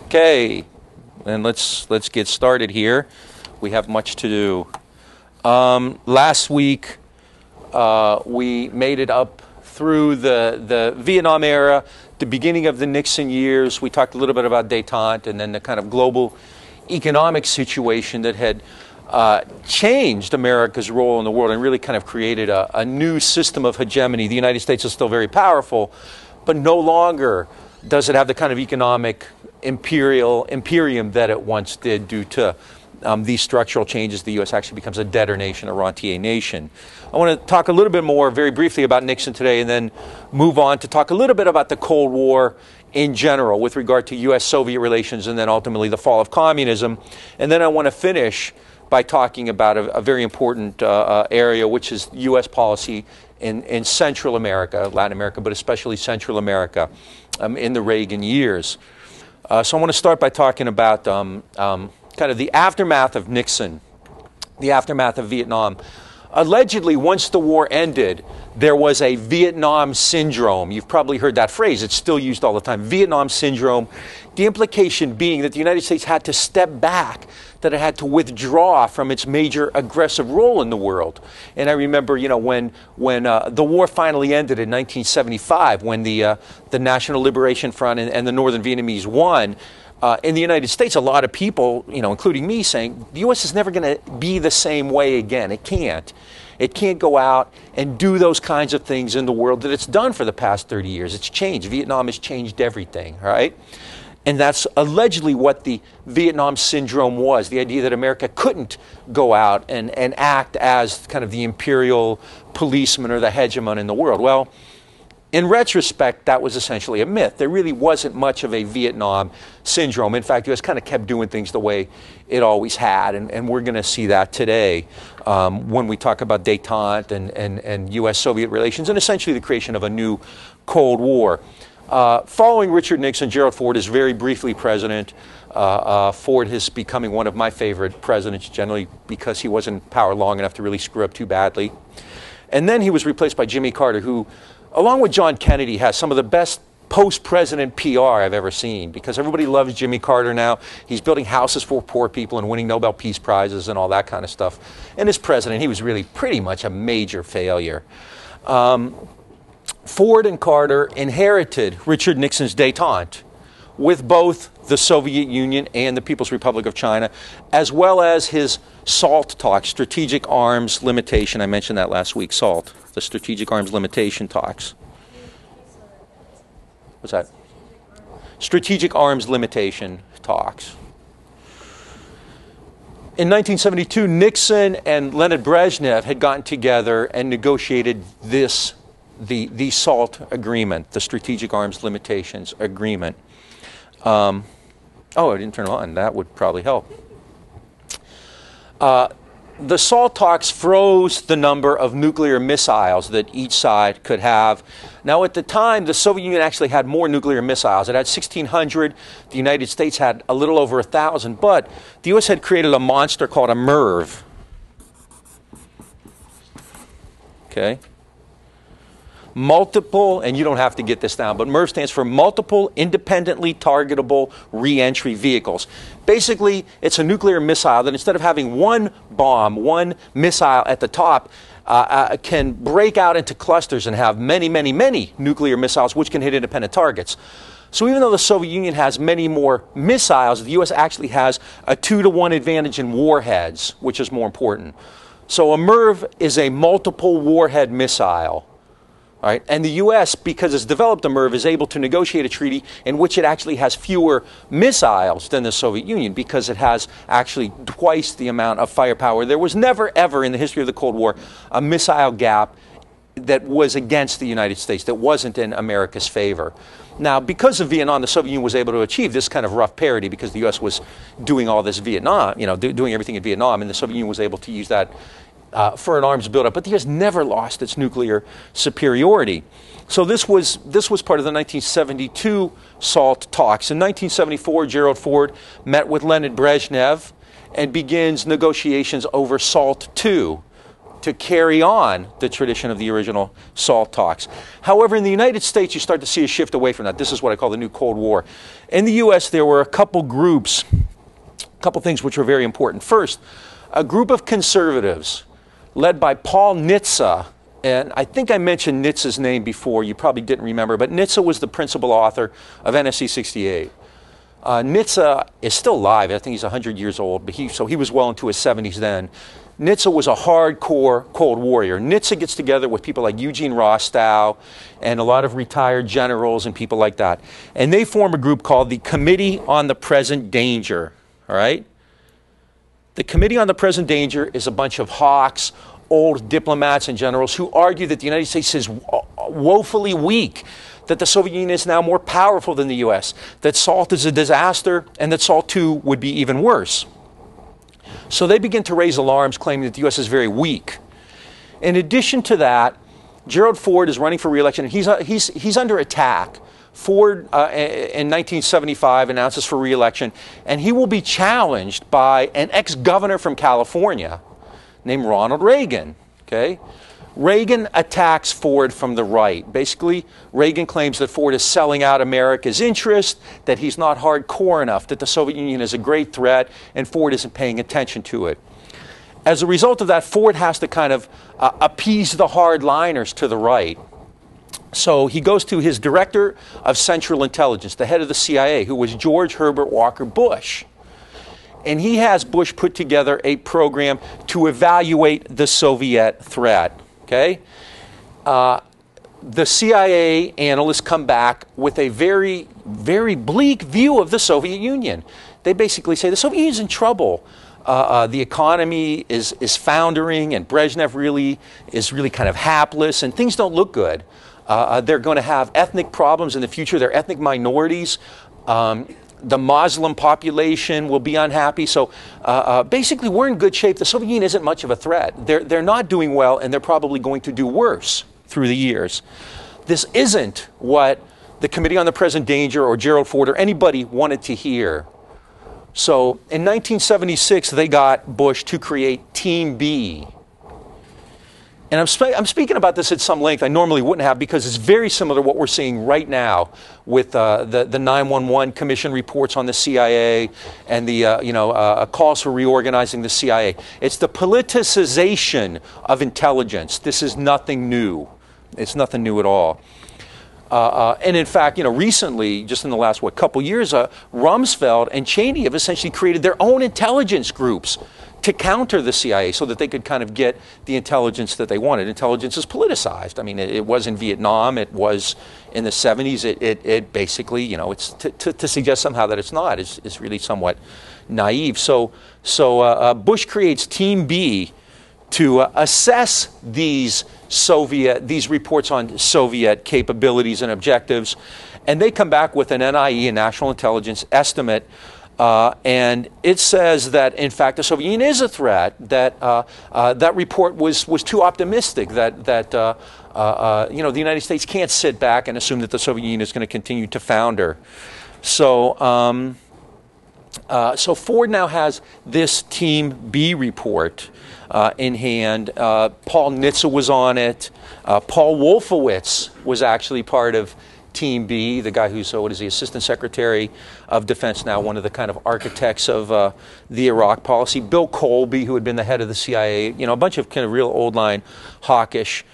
Okay, and let's get started here. We have much to do. Last week, we made it up through the Vietnam era, the beginning of the Nixon years. We talked a little bit about détente and then the kind of global economic situation that had changed America's role in the world and really kind of created a new system of hegemony. The United States is still very powerful, but no longer does it have the kind of economic imperium that it once did due to these structural changes. The U.S. actually becomes a debtor nation, a rentier nation. I want to talk a little bit more, very briefly, about Nixon today and then move on to talk a little bit about the Cold War in general with regard to U.S.-Soviet relations and then ultimately the fall of communism. And then I want to finish by talking about a very important area, which is U.S. policy in Central America, Latin America, but especially Central America in the Reagan years. So I want to start by talking about kind of the aftermath of Nixon, the aftermath of Vietnam. Allegedly, once the war ended, there was a Vietnam syndrome. You've probably heard that phrase. It's still used all the time. Vietnam syndrome. The implication being that the United States had to step back, that it had to withdraw from its major aggressive role in the world. And I remember, you know, when the war finally ended in 1975, when the National Liberation Front and the Northern Vietnamese won, in the United States, a lot of people, you know, including me, saying the U.S. is never going to be the same way again. It can't. It can't go out and do those kinds of things in the world that it's done for the past 30 years. It's changed. Vietnam has changed everything, right? And that's allegedly what the Vietnam syndrome was, the idea that America couldn't go out and act as kind of the imperial policeman or the hegemon in the world. Well, in retrospect, that was essentially a myth. There really wasn't much of a Vietnam syndrome. In fact, the U.S. kind of kept doing things the way it always had, and we're going to see that today when we talk about détente and U.S.-Soviet relations and essentially the creation of a new Cold War. Following Richard Nixon, Gerald Ford is very briefly president. Ford is becoming one of my favorite presidents, generally because he wasn't in power long enough to really screw up too badly. And then he was replaced by Jimmy Carter, who, along with John Kennedy, has some of the best post-president PR I've ever seen, because everybody loves Jimmy Carter now. He's building houses for poor people and winning Nobel Peace Prizes and all that kind of stuff. And as president, he was really pretty much a major failure. Ford and Carter inherited Richard Nixon's détente with both the Soviet Union and the People's Republic of China, as well as his SALT talks, strategic arms limitation. I mentioned that last week, SALT, the strategic arms limitation talks. What's that? Strategic arms limitation talks. In 1972, Nixon and Leonid Brezhnev had gotten together and negotiated the SALT agreement, the Strategic Arms Limitations Agreement. Oh, I didn't turn it on. That would probably help. The SALT talks froze the number of nuclear missiles that each side could have. Now, at the time, the Soviet Union actually had more nuclear missiles. It had 1,600. The United States had a little over 1,000. But the U.S. had created a monster called a MIRV. Okay? Multiple, and you don't have to get this down, but MIRV stands for Multiple Independently Targetable Reentry Vehicles. Basically, it's a nuclear missile that instead of having one bomb, one missile at the top, can break out into clusters and have many, many, many nuclear missiles which can hit independent targets. So even though the Soviet Union has many more missiles, the U.S. actually has a 2-to-1 advantage in warheads, which is more important. So a MIRV is a multiple warhead missile. All right. And the U.S., because it's developed a MIRV, is able to negotiate a treaty in which it actually has fewer missiles than the Soviet Union because it has actually twice the amount of firepower. There was never, ever in the history of the Cold War a missile gap that was against the United States, that wasn't in America's favor. Now, because of Vietnam, the Soviet Union was able to achieve this kind of rough parity because the U.S. was doing all this Vietnam, you know, doing everything in Vietnam, and the Soviet Union was able to use that for an arms buildup, but the U.S. never lost its nuclear superiority. So this was part of the 1972 SALT talks. In 1974, Gerald Ford met with Leonid Brezhnev and begins negotiations over SALT II, to carry on the tradition of the original SALT talks. However, in the United States, you start to see a shift away from that. This is what I call the new Cold War. In the U.S., there were a couple groups, a couple things which were very important. First, a group of conservatives led by Paul Nitsa, and I think I mentioned Nitsa's name before, you probably didn't remember, but Nitsa was the principal author of NSC 68. Nitsa is still alive. I think he's 100 years old, but so he was well into his 70s then. Nitsa was a hardcore Cold Warrior. Nitsa gets together with people like Eugene Rostow and a lot of retired generals and people like that. And they form a group called the Committee on the Present Danger, all right? The Committee on the Present Danger is a bunch of hawks, old diplomats and generals who argue that the United States is woefully weak, that the Soviet Union is now more powerful than the U.S., that SALT is a disaster, and that SALT II would be even worse. So they begin to raise alarms, claiming that the U.S. is very weak. In addition to that, Gerald Ford is running for re-election, and he's under attack. Ford, in 1975, announces for re-election, and he will be challenged by an ex-governor from California named Ronald Reagan. Okay? Reagan attacks Ford from the right. Basically, Reagan claims that Ford is selling out America's interest, that he's not hardcore enough, that the Soviet Union is a great threat, and Ford isn't paying attention to it. As a result of that, Ford has to kind of appease the hardliners to the right. So he goes to his director of Central Intelligence, the head of the CIA, who was George Herbert Walker Bush. And he has Bush put together a program to evaluate the Soviet threat. Okay? The CIA analysts come back with a very, very bleak view of the Soviet Union. They basically say the Soviet Union is in trouble. The economy is foundering, and Brezhnev is really kind of hapless, and things don't look good. They're going to have ethnic problems in the future. They're ethnic minorities. The Muslim population will be unhappy. So basically, we're in good shape. The Soviet Union isn't much of a threat. They're not doing well, and they're probably going to do worse through the years. This isn't what the Committee on the Present Danger or Gerald Ford or anybody wanted to hear. So in 1976, they got Bush to create Team B. And I'm speaking about this at some length. I normally wouldn't have, because it's very similar to what we're seeing right now with the 9/11 Commission reports on the CIA and the calls for reorganizing the CIA. It's the politicization of intelligence. This is nothing new. It's nothing new at all. And in fact, recently, just in the last couple years, Rumsfeld and Cheney have essentially created their own intelligence groups to counter the CIA, so that they could kind of get the intelligence that they wanted. Intelligence is politicized. I mean, it was in Vietnam, it was in the 70s. It basically, it's to suggest somehow that it's not is really somewhat naive. So Bush creates Team B to assess these reports on Soviet capabilities and objectives, and they come back with an NIE, a National Intelligence Estimate. And it says that, in fact, the Soviet Union is a threat, that that report was too optimistic, that the United States can't sit back and assume that the Soviet Union is going to continue to founder. So Ford now has this Team B report in hand. Paul Nitsa was on it. Paul Wolfowitz was actually part of Team B, the guy who's, the Assistant Secretary of Defense now, one of the kind of architects of the Iraq policy. Bill Colby, who had been the head of the CIA, a bunch of kind of real old-line hawkish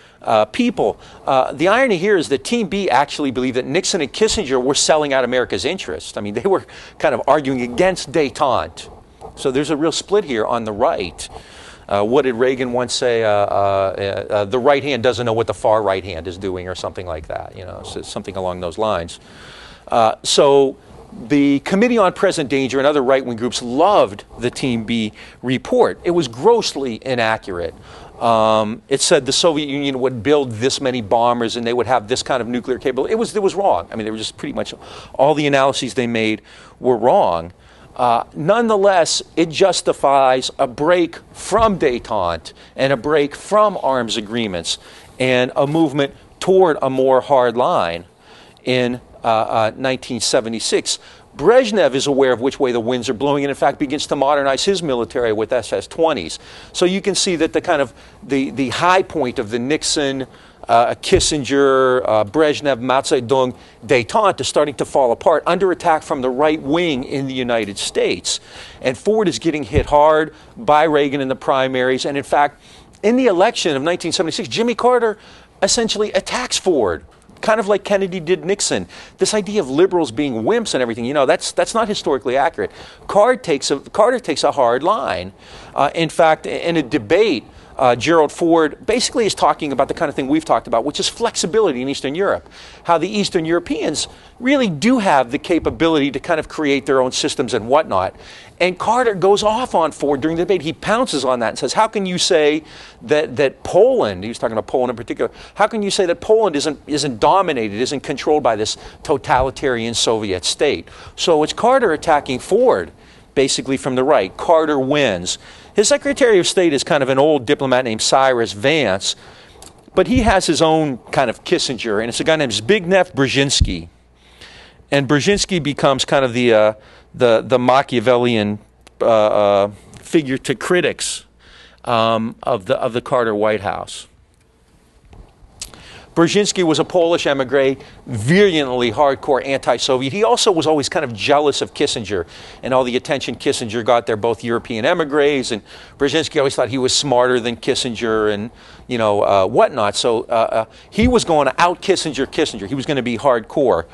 people. The irony here is that Team B actually believed that Nixon and Kissinger were selling out America's interest. I mean, they were kind of arguing against détente. So there's a real split here on the right. What did Reagan once say? The right hand doesn't know what the far right hand is doing, or something like that. So something along those lines. So the Committee on Present Danger and other right-wing groups loved the Team B report. It was grossly inaccurate. It said the Soviet Union would build this many bombers and they would have this kind of nuclear capability. It was wrong. I mean, they were just pretty much all the analyses they made were wrong. Nonetheless, it justifies a break from détente and a break from arms agreements and a movement toward a more hard line in 1976. Brezhnev is aware of which way the winds are blowing and in fact begins to modernize his military with SS-20s. So you can see that the kind of the high point of the Nixon, Kissinger, Brezhnev, Mao Zedong détente is starting to fall apart under attack from the right wing in the United States. And Ford is getting hit hard by Reagan in the primaries. And in fact, in the election of 1976, Jimmy Carter essentially attacks Ford, kind of like Kennedy did Nixon. This idea of liberals being wimps and everything, that's not historically accurate. Carter takes a hard line. In fact, in a debate, Gerald Ford basically is talking about the kind of thing we've talked about, which is flexibility in Eastern Europe. How the Eastern Europeans really do have the capability to kind of create their own systems and whatnot. And Carter goes off on Ford during the debate. He pounces on that and says, how can you say that Poland, he was talking about Poland in particular, how can you say that Poland isn't dominated, isn't controlled by this totalitarian Soviet state? So it's Carter attacking Ford, basically from the right. Carter wins. His Secretary of State is kind of an old diplomat named Cyrus, Vance, but he has his own kind of Kissinger, and it's a guy named Zbigniew Brzezinski. And Brzezinski becomes kind of the Machiavellian figure to critics of the Carter White House. Brzezinski was a Polish emigre, virulently hardcore anti-Soviet. He also was always kind of jealous of Kissinger and all the attention Kissinger got. They're both European emigres, and Brzezinski always thought he was smarter than Kissinger and whatnot. So he was going to out Kissinger. He was going to be hardcore.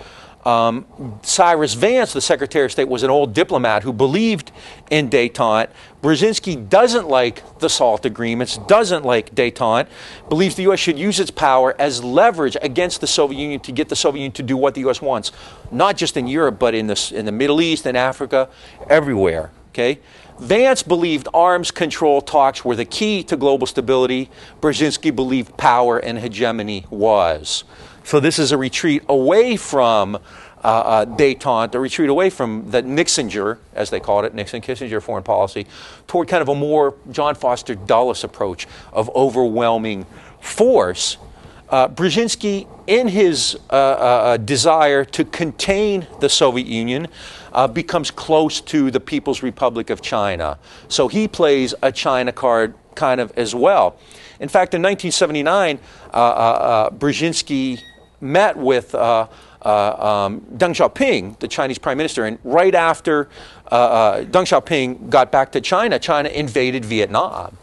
Cyrus Vance, the Secretary of State, was an old diplomat who believed in détente. Brzezinski doesn't like the SALT agreements, doesn't like détente, believes the U.S. should use its power as leverage against the Soviet Union to get the Soviet Union to do what the U.S. wants, not just in Europe, but in the Middle East, in Africa, everywhere. Okay? Vance believed arms control talks were the key to global stability. Brzezinski believed power and hegemony was. So this is a retreat away from détente, a retreat away from the Nixinger, as they called it, Nixon-Kissinger foreign policy, toward kind of a more John Foster Dulles approach of overwhelming force. Brzezinski, in his desire to contain the Soviet Union, becomes close to the People's Republic of China. So he plays a China card kind of as well. In fact, in 1979, Brzezinski met with Deng Xiaoping, the Chinese prime minister, and right after Deng Xiaoping got back to China, China invaded Vietnam.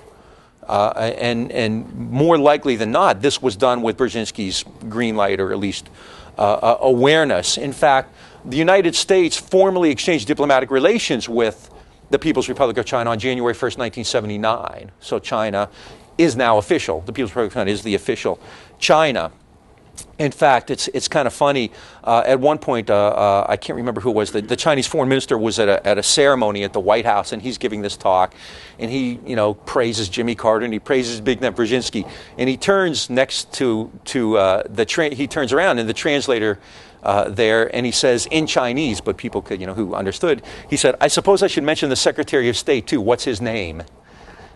And more likely than not, this was done with Brzezinski's green light, or at least awareness. In fact, the United States formally exchanged diplomatic relations with the People's Republic of China on January 1st, 1979. So China is now official. The People's Republic of China is the official China. In fact, it's kind of funny. At one point, I can't remember who it was. The Chinese foreign minister was at a ceremony at the White House, and he's giving this talk, and he praises Jimmy Carter and he praises Zbigniew Brzezinski, and he turns next to he turns around, and the translator there, and he says in Chinese, but people could who understood. He said, "I suppose I should mention the Secretary of State too. What's his name?"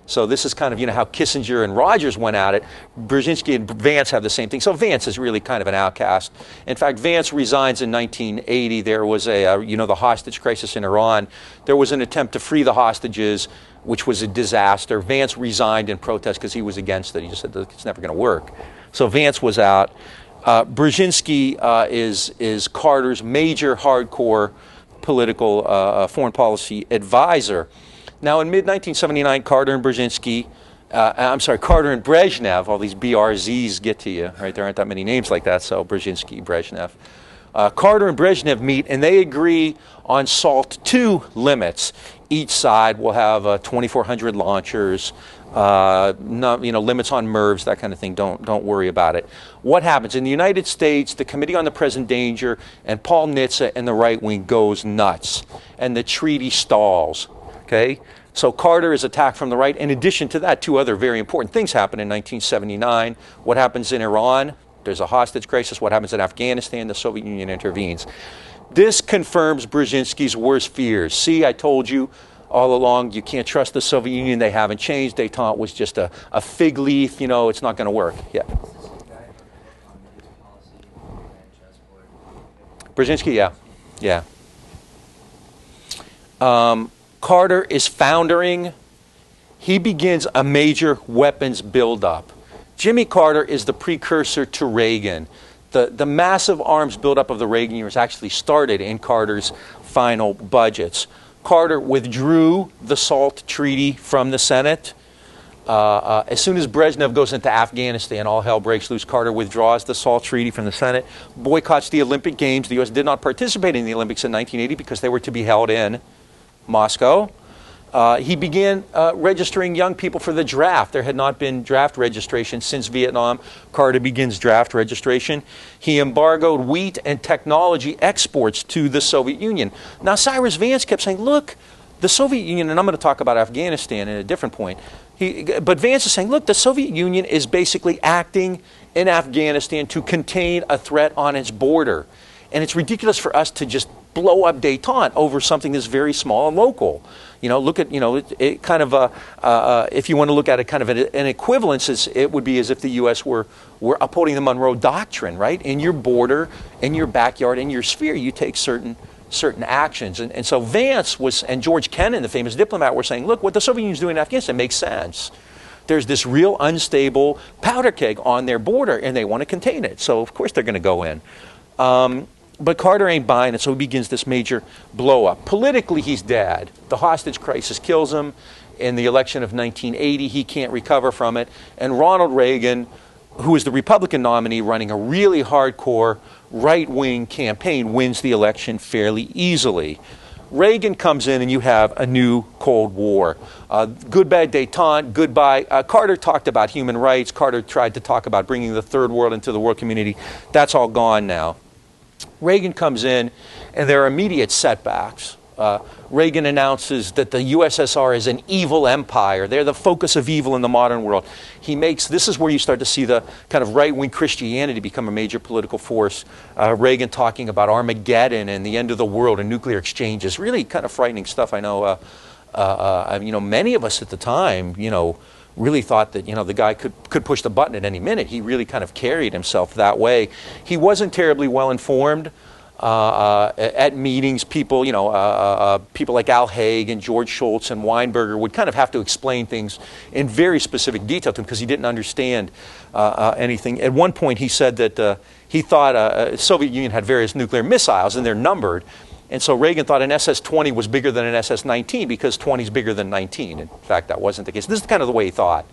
So this is kind of, how Kissinger and Rogers went at it. Brzezinski and Vance have the same thing. So Vance is really kind of an outcast. In fact, Vance resigns in 1980. There was the hostage crisis in Iran. There was an attempt to free the hostages, which was a disaster. Vance resigned in protest because he was against it. He just said it's never going to work. So Vance was out. Brzezinski is Carter's major hardcore political foreign policy advisor. Now, in mid-1979, Carter and Brzezinski, Carter and Brezhnev, all these BRZs get to you, right? There aren't that many names like that, so Brzezinski, Brezhnev. Carter and Brezhnev meet, and they agree on SALT II limits. Each side will have 2,400 launchers, limits on MIRVs, that kind of thing. Don't worry about it. What happens? In the United States, the Committee on the Present Danger and Paul Nitsa and the right wing goes nuts, and the treaty stalls. Okay, so Carter is attacked from the right. In addition to that, two other very important things happen in 1979. What happens in Iran? There's a hostage crisis. What happens in Afghanistan? The Soviet Union intervenes. This confirms Brzezinski's worst fears. See, I told you all along, you can't trust the Soviet Union. They haven't changed. Détente was just a fig leaf. It's not going to work. Yeah. Brzezinski, yeah. Carter is foundering. He begins a major weapons buildup. Jimmy Carter is the precursor to Reagan. The massive arms buildup of the Reagan years actually started in Carter's final budgets. Carter withdrew the SALT treaty from the Senate. As soon as Brezhnev goes into Afghanistan, all hell breaks loose. Carter withdraws the SALT treaty from the Senate, boycotts the Olympic Games. The U.S. did not participate in the Olympics in 1980 because they were to be held in Moscow. He began registering young people for the draft. There had not been draft registration since Vietnam. Carter begins draft registration. He embargoed wheat and technology exports to the Soviet Union. Now, Cyrus Vance kept saying, look, the Soviet Union, and I'm going to talk about Afghanistan at a different point, but Vance is saying, look, the Soviet Union is basically acting in Afghanistan to contain a threat on its border. And it's ridiculous for us to just blow up détente over something that's very small and local. You know, look at, you know, it kind of if you want to look at it kind of an equivalence, it would be as if the U.S. were upholding the Monroe Doctrine, right? In your border, in your backyard, in your sphere, you take certain actions. And so Vance and George Kennan, the famous diplomat, were saying, look, what the Soviet Union is doing in Afghanistan makes sense. There's this real unstable powder keg on their border, and they want to contain it. So, of course, they're going to go in. But Carter ain't buying it, so he begins this major blow-up. Politically, he's dead. The hostage crisis kills him. In the election of 1980, he can't recover from it. And Ronald Reagan, who is the Republican nominee running a really hardcore right-wing campaign, wins the election fairly easily. Reagan comes in and you have a new Cold War. Goodbye détente, goodbye. Carter talked about human rights. Carter tried to talk about bringing the third world into the world community. That's all gone now. Reagan comes in and there are immediate setbacks. Reagan announces that the USSR is an evil empire. They're the focus of evil in the modern world. This is where you start to see the kind of right-wing Christianity become a major political force. Reagan talking about Armageddon and the end of the world and nuclear exchanges. Really kind of frightening stuff. I know, many of us at the time, really thought that, the guy could push the button at any minute. He really kind of carried himself that way. He wasn't terribly well informed. At meetings, people, people like Al Haig and George Shultz and Weinberger would kind of have to explain things in very specific detail to him because he didn't understand anything. At one point, he said that he thought the Soviet Union had various nuclear missiles and they're numbered. And so Reagan thought an SS-20 was bigger than an SS-19 because 20 is bigger than 19. In fact, that wasn't the case. This is kind of the way he thought.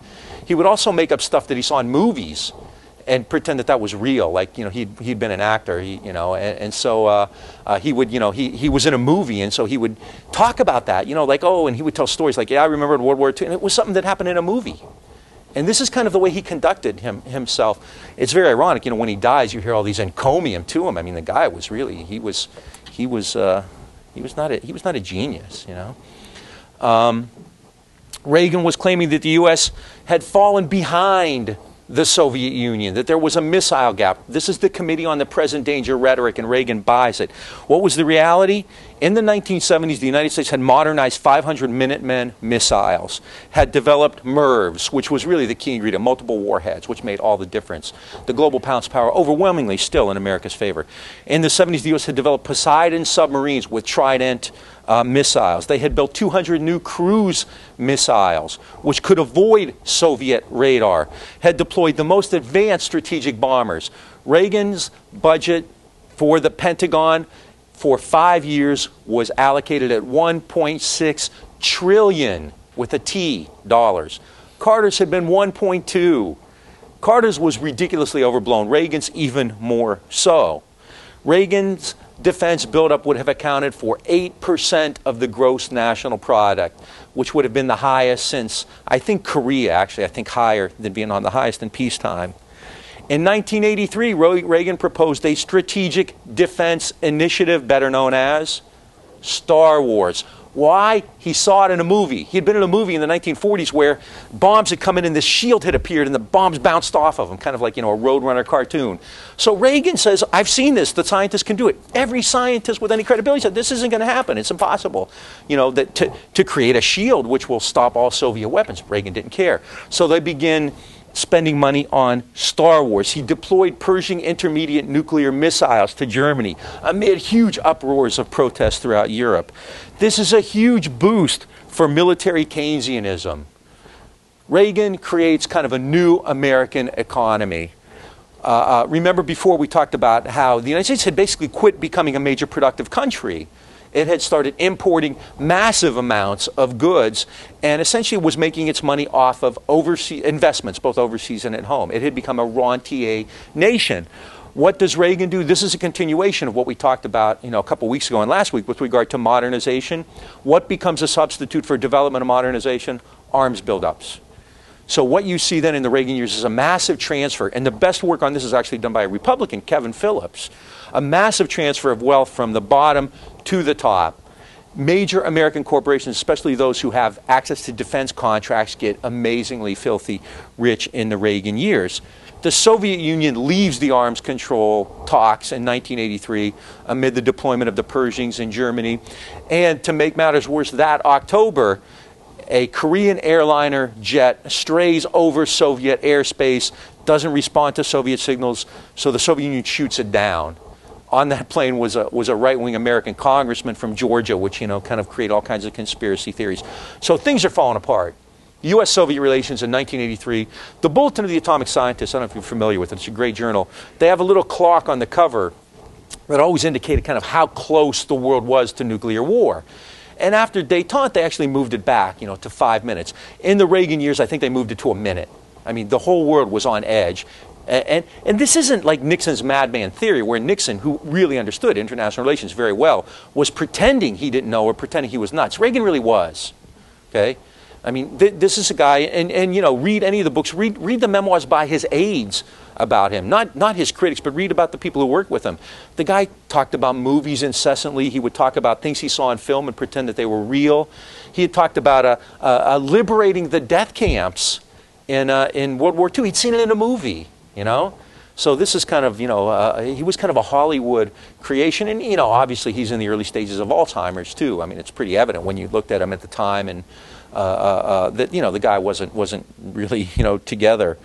He would also make up stuff that he saw in movies and pretend that was real, like he'd been an actor, and so he would he was in a movie, and so he would talk about that, and he would tell stories like, yeah, I remember in World War II, and it was something that happened in a movie, and this is kind of the way he conducted himself. It's very ironic, when he dies, you hear all these encomium to him. I mean, the guy was really he was not a genius, Reagan was claiming that the U.S. had fallen behind the Soviet Union, that there was a missile gap. This is the Committee on the Present Danger rhetoric, and Reagan buys it. What was the reality? In the 1970s, the United States had modernized 500 Minutemen missiles, had developed MIRVs, which was really the key ingredient, multiple warheads, which made all the difference. The global pounce power overwhelmingly still in America's favor. In the 70s, the U.S. had developed Poseidon submarines with Trident missiles. They had built 200 new cruise missiles, which could avoid Soviet radar, had deployed the most advanced strategic bombers. Reagan's budget for the Pentagon for 5 years was allocated at $1.6 trillion with a T dollars. Carter's had been 1.2. Carter's was ridiculously overblown. Reagan's even more so. Reagan's defense buildup would have accounted for 8% of the gross national product, which would have been the highest since, I think, Korea, actually. I think higher than Vietnam, the highest in peacetime. In 1983, Reagan proposed a strategic defense initiative, better known as Star Wars. Why? He saw it in a movie. He had been in a movie in the 1940s where bombs had come in and this shield had appeared and the bombs bounced off of him, kind of like, a Roadrunner cartoon. So Reagan says, I've seen this. The scientists can do it. Every scientist with any credibility said, this isn't going to happen. It's impossible. To create a shield which will stop all Soviet weapons. Reagan didn't care. So they begin spending money on Star Wars. He deployed Pershing intermediate nuclear missiles to Germany amid huge uproars of protest throughout Europe. This is a huge boost for military Keynesianism. Reagan creates kind of a new American economy. Remember before we talked about how the United States had basically quit becoming a major productive country. It had started importing massive amounts of goods and essentially was making its money off of overseas investments, both overseas and at home. It had become a rentier nation. What does Reagan do? This is a continuation of what we talked about, a couple weeks ago and last week with regard to modernization. What becomes a substitute for development and modernization? Arms buildups. So what you see then in the Reagan years is a massive transfer, and the best work on this is actually done by a Republican, Kevin Phillips. A massive transfer of wealth from the bottom to the top. Major American corporations, especially those who have access to defense contracts, get amazingly filthy rich in the Reagan years. The Soviet Union leaves the arms control talks in 1983 amid the deployment of the Pershings in Germany. And to make matters worse, that October, a Korean airliner jet strays over Soviet airspace, doesn't respond to Soviet signals, so the Soviet Union shoots it down. On that plane was a right-wing American congressman from Georgia, which, kind of create all kinds of conspiracy theories. So things are falling apart. U.S.-Soviet relations in 1983. The Bulletin of the Atomic Scientists, I don't know if you're familiar with it, it's a great journal. They have a little clock on the cover that always indicated kind of how close the world was to nuclear war. And after détente, they actually moved it back, to 5 minutes. In the Reagan years, I think they moved it to a minute. I mean, the whole world was on edge. And this isn't like Nixon's madman theory, where Nixon, who really understood international relations very well, was pretending he didn't know or pretending he was nuts. Reagan really was. Okay? I mean, this is a guy, and read any of the books, read the memoirs by his aides about him, not his critics, but read about the people who worked with him. The guy talked about movies incessantly. He would talk about things he saw in film and pretend that they were real. He had talked about liberating the death camps in World War II. He'd seen it in a movie, So this is kind of, he was kind of a Hollywood creation. And, obviously he's in the early stages of Alzheimer's too. I mean, it's pretty evident when you looked at him at the time and that, the guy wasn't really, together.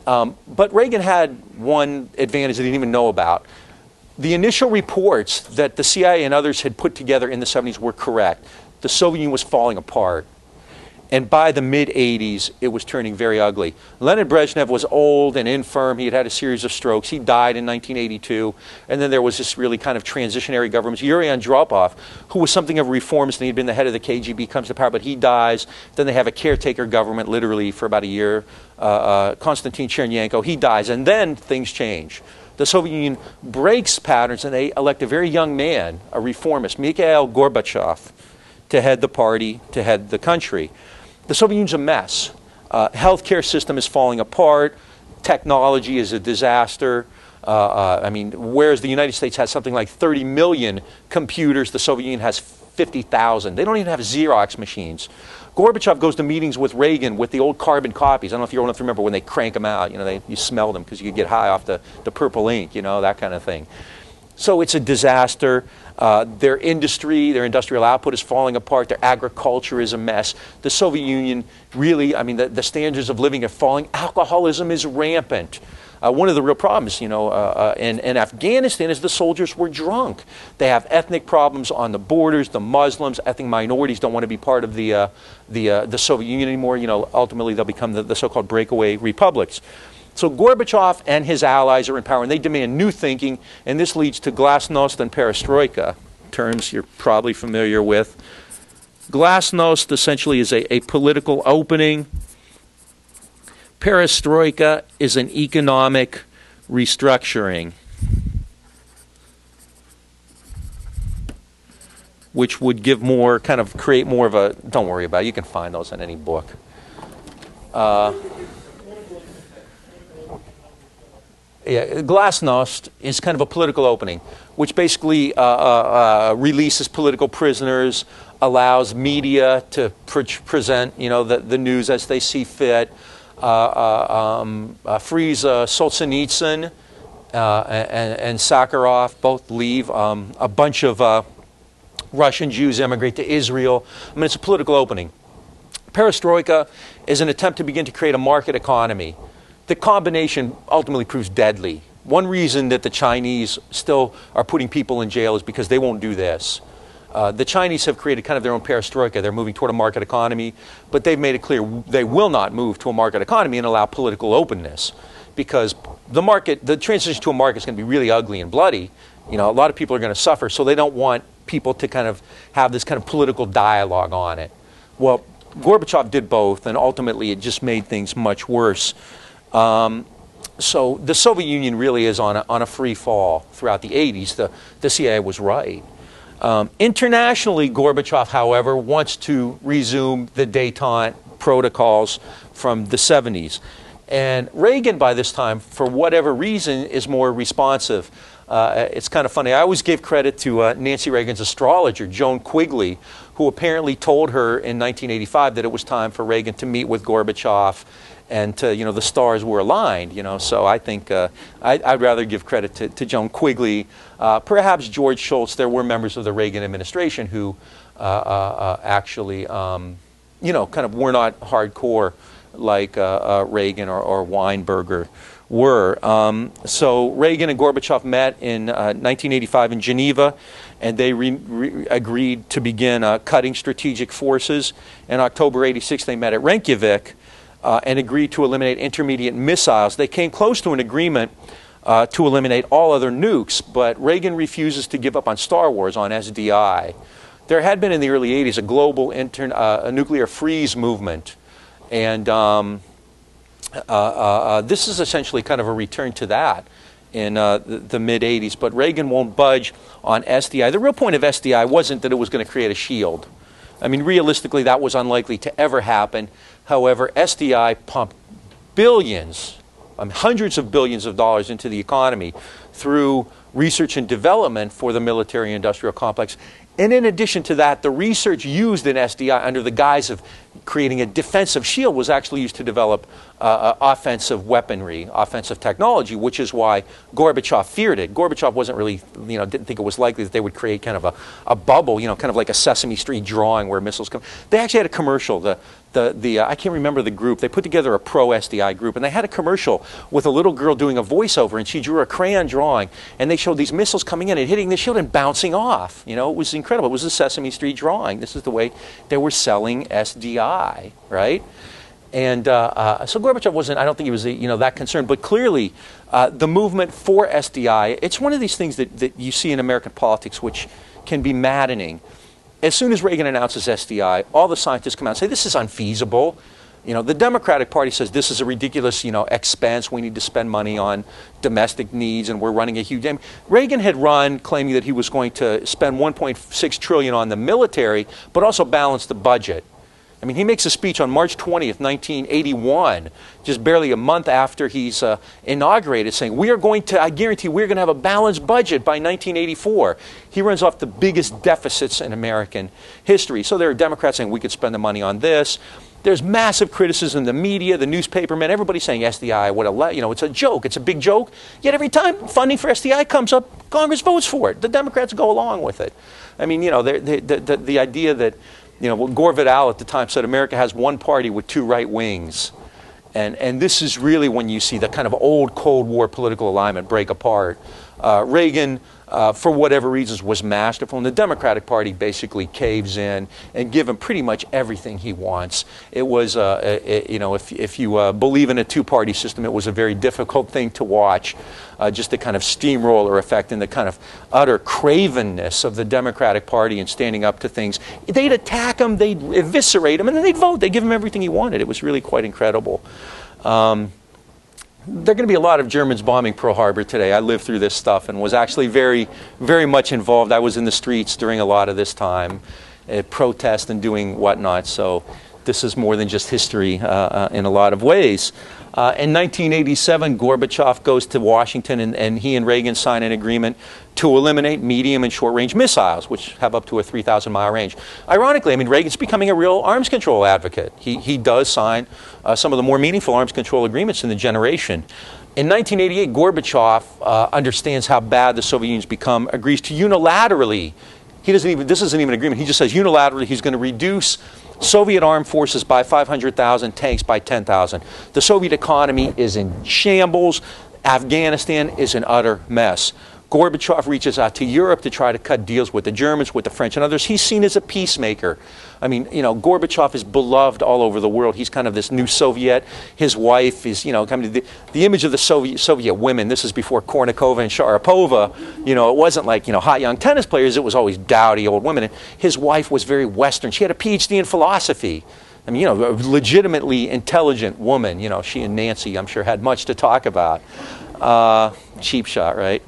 But Reagan had one advantage that he didn't even know about. The initial reports that the CIA and others had put together in the 70s were correct. The Soviet Union was falling apart. And by the mid-80s, it was turning very ugly. Leonid Brezhnev was old and infirm. He had had a series of strokes. He died in 1982. And then there was this really kind of transitionary government. Yuri Andropov, who was something of a reformist, and he'd been the head of the KGB, comes to power, but he dies. Then they have a caretaker government, literally, for about a year. Konstantin Chernenko, he dies. And then things change. The Soviet Union breaks patterns, and they elect a very young man, a reformist, Mikhail Gorbachev, to head the party, to head the country. The Soviet Union's a mess. Healthcare system is falling apart. Technology is a disaster. Whereas the United States has something like 30 million computers, the Soviet Union has 50,000. They don't even have Xerox machines. Gorbachev goes to meetings with Reagan with the old carbon copies. I don't know if you're old enough to remember when they crank them out. You smell them because you could get high off the purple ink, that kind of thing. So it's a disaster. Their industry, their industrial output is falling apart. Their agriculture is a mess. The Soviet Union really, the standards of living are falling. Alcoholism is rampant. One of the real problems, in Afghanistan is the soldiers were drunk. They have ethnic problems on the borders. The Muslims, ethnic minorities don't want to be part of the Soviet Union anymore. Ultimately they'll become the so-called breakaway republics. So Gorbachev and his allies are in power, and they demand new thinking, and this leads to glasnost and perestroika, terms you're probably familiar with. Glasnost essentially is a political opening. Perestroika is an economic restructuring, which would give more, kind of create more of a, don't worry about it, you can find those in any book. Glasnost is kind of a political opening, which basically releases political prisoners, allows media to present, the news as they see fit, frees Solzhenitsyn and Sakharov, both leave. A bunch of Russian Jews emigrate to Israel. It's a political opening. Perestroika is an attempt to begin to create a market economy. the combination ultimately proves deadly. One reason that the Chinese still are putting people in jail is because they won't do this. The Chinese have created kind of their own perestroika. They're moving toward a market economy, but they've made it clear they will not move to a market economy and allow political openness, because the transition to a market is going to be really ugly and bloody. A lot of people are going to suffer, so they don't want people to kind of have this kind of political dialogue on it. Well, Gorbachev did both, and ultimately it just made things much worse. So the Soviet Union really is on a free fall throughout the 80s. The CIA was right. Internationally, Gorbachev, however, wants to resume the détente protocols from the 70s. And Reagan, by this time, for whatever reason, is more responsive. It's kind of funny. I always give credit to Nancy Reagan's astrologer, Joan Quigley, who apparently told her in 1985 that it was time for Reagan to meet with Gorbachev, and the stars were aligned. So I think I'd rather give credit to Joan Quigley. Perhaps George Shultz. There were members of the Reagan administration who actually, kind of were not hardcore like Reagan or Weinberger were. So Reagan and Gorbachev met in 1985 in Geneva, and they agreed to begin cutting strategic forces. In October '86, they met at Reykjavik and agreed to eliminate intermediate missiles. They came close to an agreement to eliminate all other nukes, but Reagan refuses to give up on Star Wars, on SDI. There had been in the early '80s a global a nuclear freeze movement, and this is essentially kind of a return to that in the mid-'80s, but Reagan won't budge on SDI. The real point of SDI wasn't that it was going to create a shield. I mean, realistically, that was unlikely to ever happen. However, SDI pumped billions, hundreds of billions of dollars into the economy through research and development for the military-industrial complex. And in addition to that, the research used in SDI under the guise of creating a defensive shield was actually used to develop offensive weaponry, offensive technology, which is why Gorbachev feared it. Gorbachev wasn't really, didn't think it was likely that they would create kind of a bubble, kind of like a Sesame Street drawing where missiles come. They actually had a commercial. I can't remember the group. They put together a pro-SDI group, and they had a commercial with a little girl doing a voiceover, and she drew a crayon drawing, and they showed these missiles coming in and hitting the shield and bouncing off. It was incredible. It was a Sesame Street drawing. This is the way they were selling SDI, right? And so Gorbachev wasn't, I don't think he was, that concerned, but clearly the movement for SDI, it's one of these things that you see in American politics which can be maddening. As soon as Reagan announces SDI, all the scientists come out and say, this is unfeasible. The Democratic Party says this is a ridiculous, expense. We need to spend money on domestic needs, and we're running a huge... Reagan had run claiming that he was going to spend $1.6 trillion on the military, but also balance the budget. I mean, he makes a speech on March 20th, 1981, just barely a month after he's inaugurated, saying, I guarantee we're going to have a balanced budget by 1984. He runs off the biggest deficits in American history. So there are Democrats saying we could spend the money on this. There's massive criticism in the media, the newspapermen, everybody's saying SDI, it's a joke, it's a big joke. Yet every time funding for SDI comes up, Congress votes for it. The Democrats go along with it. I mean, the idea that, Gore Vidal at the time said America has one party with two right wings. And this is really when you see the kind of old Cold War political alignment break apart. Reagan, for whatever reasons, was masterful, and the Democratic Party basically caves in and give him pretty much everything he wants. It was, if you believe in a two-party system, it was a very difficult thing to watch, just the kind of steamroller effect and the kind of utter cravenness of the Democratic Party in standing up to things. They'd attack him, they'd eviscerate him, and then they'd vote. They'd give him everything he wanted. It was really quite incredible. There are going to be a lot of Germans bombing Pearl Harbor today. I lived through this stuff and was actually very, very much involved. I was in the streets during a lot of this time, protest and doing whatnot. So this is more than just history in a lot of ways. In 1987, Gorbachev goes to Washington, and he and Reagan sign an agreement to eliminate medium and short-range missiles, which have up to a 3,000-mile range. Ironically, I mean, Reagan's becoming a real arms control advocate. He does sign some of the more meaningful arms control agreements in the generation. In 1988, Gorbachev understands how bad the Soviet Union's become, agrees to unilaterally. This isn't even an agreement. He just says unilaterally he's going to reduce Soviet armed forces by 500,000, tanks by 10,000. The Soviet economy is in shambles. Afghanistan is an utter mess. Gorbachev reaches out to Europe to try to cut deals with the Germans, with the French and others. He's seen as a peacemaker. I mean, you know, Gorbachev is beloved all over the world. He's kind of this new Soviet. His wife is, you know, kind of the image of the Soviet women. This is before Kornikova and Sharapova. You know, it wasn't like, you know, hot young tennis players. It was always dowdy old women. And his wife was very Western. She had a PhD in philosophy. I mean, you know, a legitimately intelligent woman. You know, she and Nancy, I'm sure, had much to talk about. Cheap shot, right?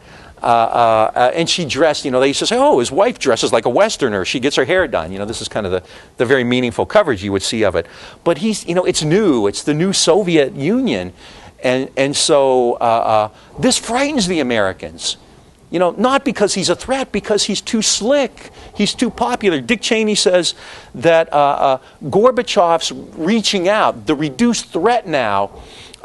And she dressed, you know, they used to say, oh, his wife dresses like a Westerner. She gets her hair done. You know, this is kind of the very meaningful coverage you would see of it. But he's, you know, it's new. It's the new Soviet Union. And so this frightens the Americans. You know, not because he's a threat, because he's too slick. He's too popular. Dick Cheney says that Gorbachev's reaching out, the reduced threat now.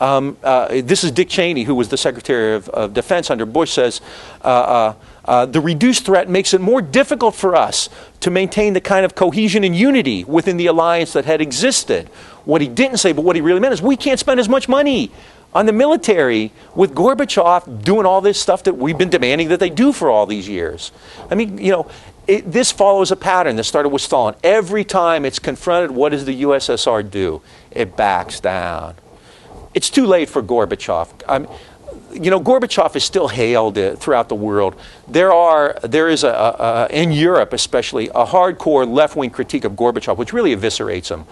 This is Dick Cheney, who was the Secretary of Defense under Bush, says, the reduced threat makes it more difficult for us to maintain the kind of cohesion and unity within the alliance that had existed. What he didn't say, but what he really meant is we can't spend as much money on the military with Gorbachev doing all this stuff that we've been demanding that they do for all these years. I mean, you know, this follows a pattern that started with Stalin. Every time it's confronted, what does the USSR do? It backs down. It's too late for Gorbachev. You know, Gorbachev is still hailed throughout the world. There is in Europe especially a hardcore left-wing critique of Gorbachev, which really eviscerates him,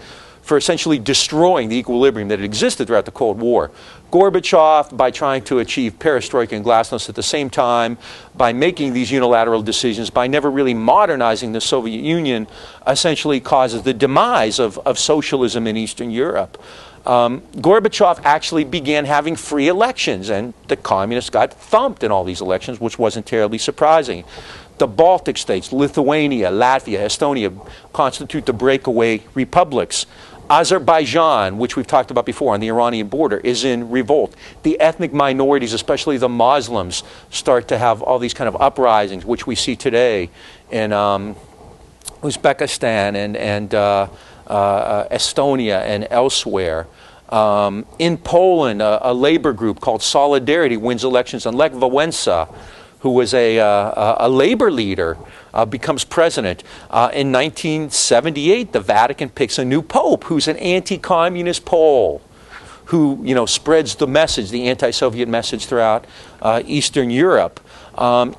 for essentially destroying the equilibrium that existed throughout the Cold War. Gorbachev, by trying to achieve perestroika and glasnost at the same time, by making these unilateral decisions, by never really modernizing the Soviet Union, essentially causes the demise of socialism in Eastern Europe. Gorbachev actually began having free elections, and the communists got thumped in all these elections, which wasn't terribly surprising. The Baltic states, Lithuania, Latvia, Estonia, constitute the breakaway republics. Azerbaijan, which we've talked about before on the Iranian border, is in revolt. The ethnic minorities, especially the Muslims, start to have all these kind of uprisings, which we see today in Uzbekistan and Estonia and elsewhere. In Poland, a labor group called Solidarity wins elections, and Lech Wałęsa, who was a labor leader, becomes president. In 1978, the Vatican picks a new pope who's an anti-communist Pole, who, you know, spreads the message, the anti-Soviet message throughout Eastern Europe.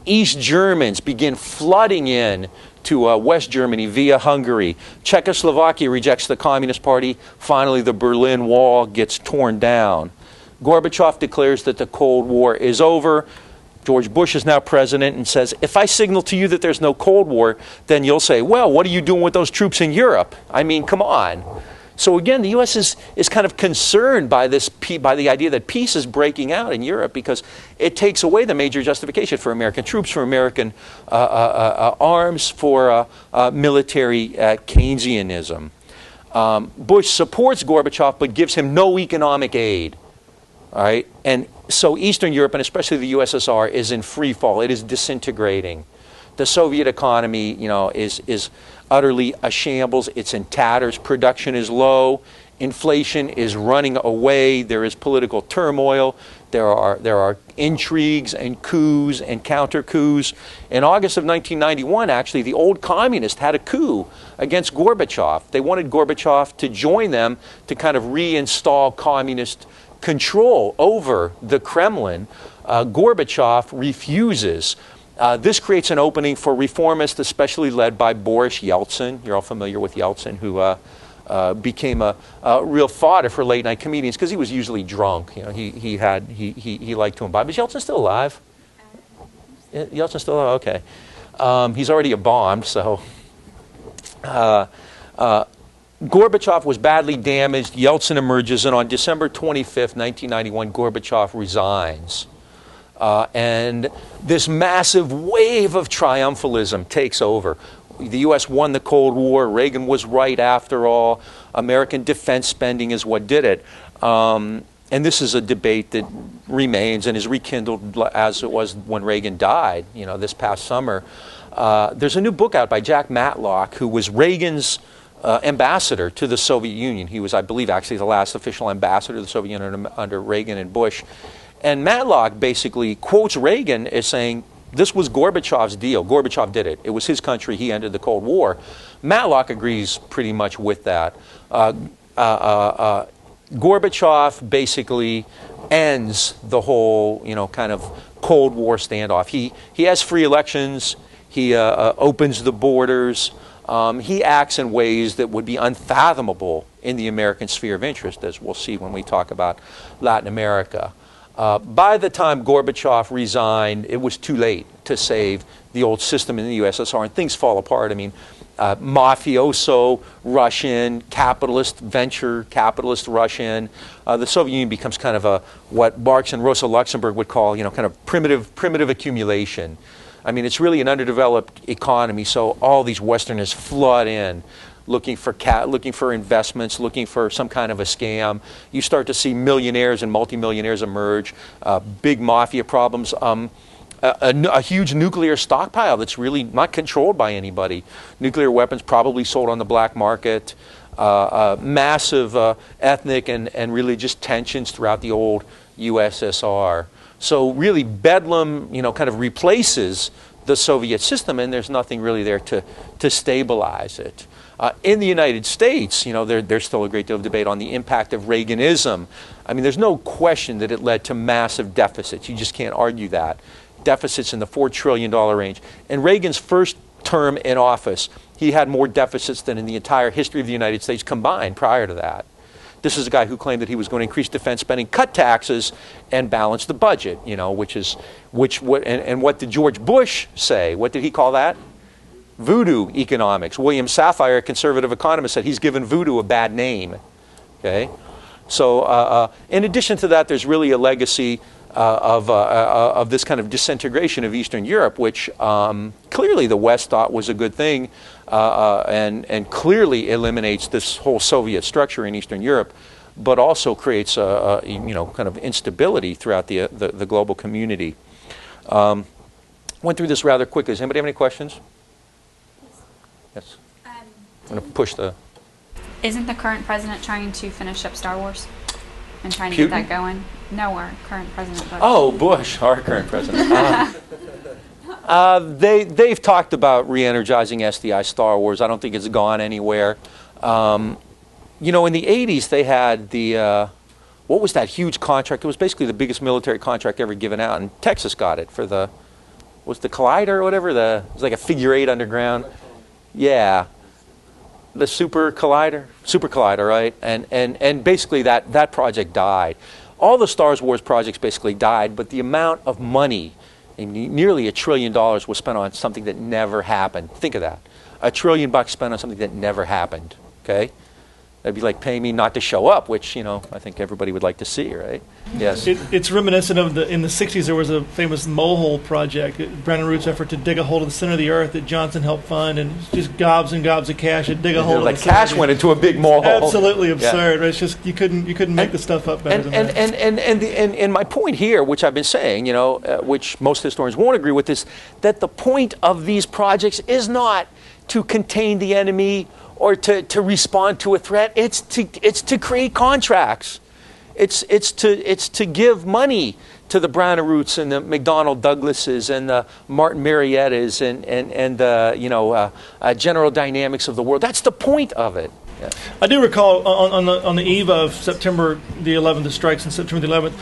East Germans begin flooding in to West Germany via Hungary. Czechoslovakia rejects the Communist Party. Finally, the Berlin Wall gets torn down. Gorbachev declares that the Cold War is over. George Bush is now president and says, if I signal to you that there's no Cold War, then you'll say, well, what are you doing with those troops in Europe? I mean, come on. So again, the U.S. is kind of concerned by the idea that peace is breaking out in Europe, because it takes away the major justification for American troops, for American arms, for military Keynesianism. Bush supports Gorbachev but gives him no economic aid. All right? And so Eastern Europe, and especially the USSR, is in free fall. It is disintegrating. The Soviet economy, you know, is utterly a shambles. It's in tatters. Production is low. Inflation is running away. There is political turmoil. There are intrigues and coups and counter coups. In August of 1991, actually, the old communists had a coup against Gorbachev. They wanted Gorbachev to join them to kind of reinstall communist control over the Kremlin. Gorbachev refuses. This creates an opening for reformists, especially led by Boris Yeltsin. You're all familiar with Yeltsin, who became a real fodder for late-night comedians because he was usually drunk. You know, he liked to imbibe. Is Yeltsin still alive? Yeltsin's still alive? Okay. He's already a bomb, so. Gorbachev was badly damaged. Yeltsin emerges, and on December 25th, 1991, Gorbachev resigns. And this massive wave of triumphalism takes over. The U.S. won the Cold War. Reagan was right after all. American defense spending is what did it. And this is a debate that remains and is rekindled as it was when Reagan died, you know, this past summer. There's a new book out by Jack Matlock, who was Reagan's ambassador to the Soviet Union. He was, I believe, actually the last official ambassador to the Soviet Union under Reagan and Bush. And Matlock basically quotes Reagan as saying, this was Gorbachev's deal. Gorbachev did it. It was his country. He ended the Cold War. Matlock agrees pretty much with that. Gorbachev basically ends the whole, kind of Cold War standoff. He has free elections. He opens the borders. He acts in ways that would be unfathomable in the American sphere of interest, as we'll see when we talk about Latin America. By the time Gorbachev resigned, it was too late to save the old system in the USSR, and things fall apart. I mean, mafioso Russian, capitalist, venture capitalist Russian. The Soviet Union becomes kind of what Marx and Rosa Luxemburg would call, kind of primitive accumulation. I mean, it's really an underdeveloped economy, so all these Westerners flood in, looking for investments, looking for some kind of a scam. You start to see millionaires and multimillionaires emerge, big mafia problems, a huge nuclear stockpile that's really not controlled by anybody. Nuclear weapons probably sold on the black market, massive ethnic and religious tensions throughout the old USSR. So really Bedlam, kind of replaces the Soviet system, and there's nothing really there to stabilize it. In the United States, there's still a great deal of debate on the impact of Reaganism. I mean, there's no question that it led to massive deficits. You just can't argue that. Deficits in the $4 trillion range. In Reagan's first term in office, he had more deficits than in the entire history of the United States combined prior to that. This is a guy who claimed that he was going to increase defense spending, cut taxes, and balance the budget, and what did George Bush say? What did he call that? Voodoo economics. William Safire, a conservative economist, said he's given voodoo a bad name. Okay? So in addition to that, there's really a legacy of this kind of disintegration of Eastern Europe, which clearly the West thought was a good thing, and clearly eliminates this whole Soviet structure in Eastern Europe, but also creates kind of instability throughout the global community. Went through this rather quickly. Does anybody have any questions? Yes. I'm going to push the... Isn't the current president trying to finish up Star Wars and trying to Putin? get that going? No, our current president Bush. Oh, Bush, our current president. They've talked about re-energizing SDI Star Wars. I don't think it's gone anywhere. In the 80s, they had what was that huge contract? It was basically the biggest military contract ever given out, and Texas got it for the Collider or whatever? It was like a figure 8 underground. Yeah. The Super Collider, right? And basically that project died. All the Star Wars projects basically died, but the amount of money, nearly $1 trillion, was spent on something that never happened. Think of that. $1 trillion spent on something that never happened. Okay? That'd be like paying me not to show up, which, I think everybody would like to see, right? Yes. It's reminiscent of in the 60s there was a famous Mole project, Brandon Root's effort to dig a hole to the center of the earth that Johnson helped fund, and just gobs and gobs of cash to dig a hole. Like cash went into a big mole hole. Absolutely absurd. Yeah. It's just you couldn't make the stuff up better than that. And my point here, which I've been saying, which most historians won't agree with, is that the point of these projects is not to contain the enemy or to respond to a threat. It's to create contracts. It's to give money to the Brown and Roots and the McDonnell Douglases and the Martin Mariettas and the General Dynamics of the world. That's the point of it. Yeah. I do recall on the eve of September the 11th, the strikes on September the 11th,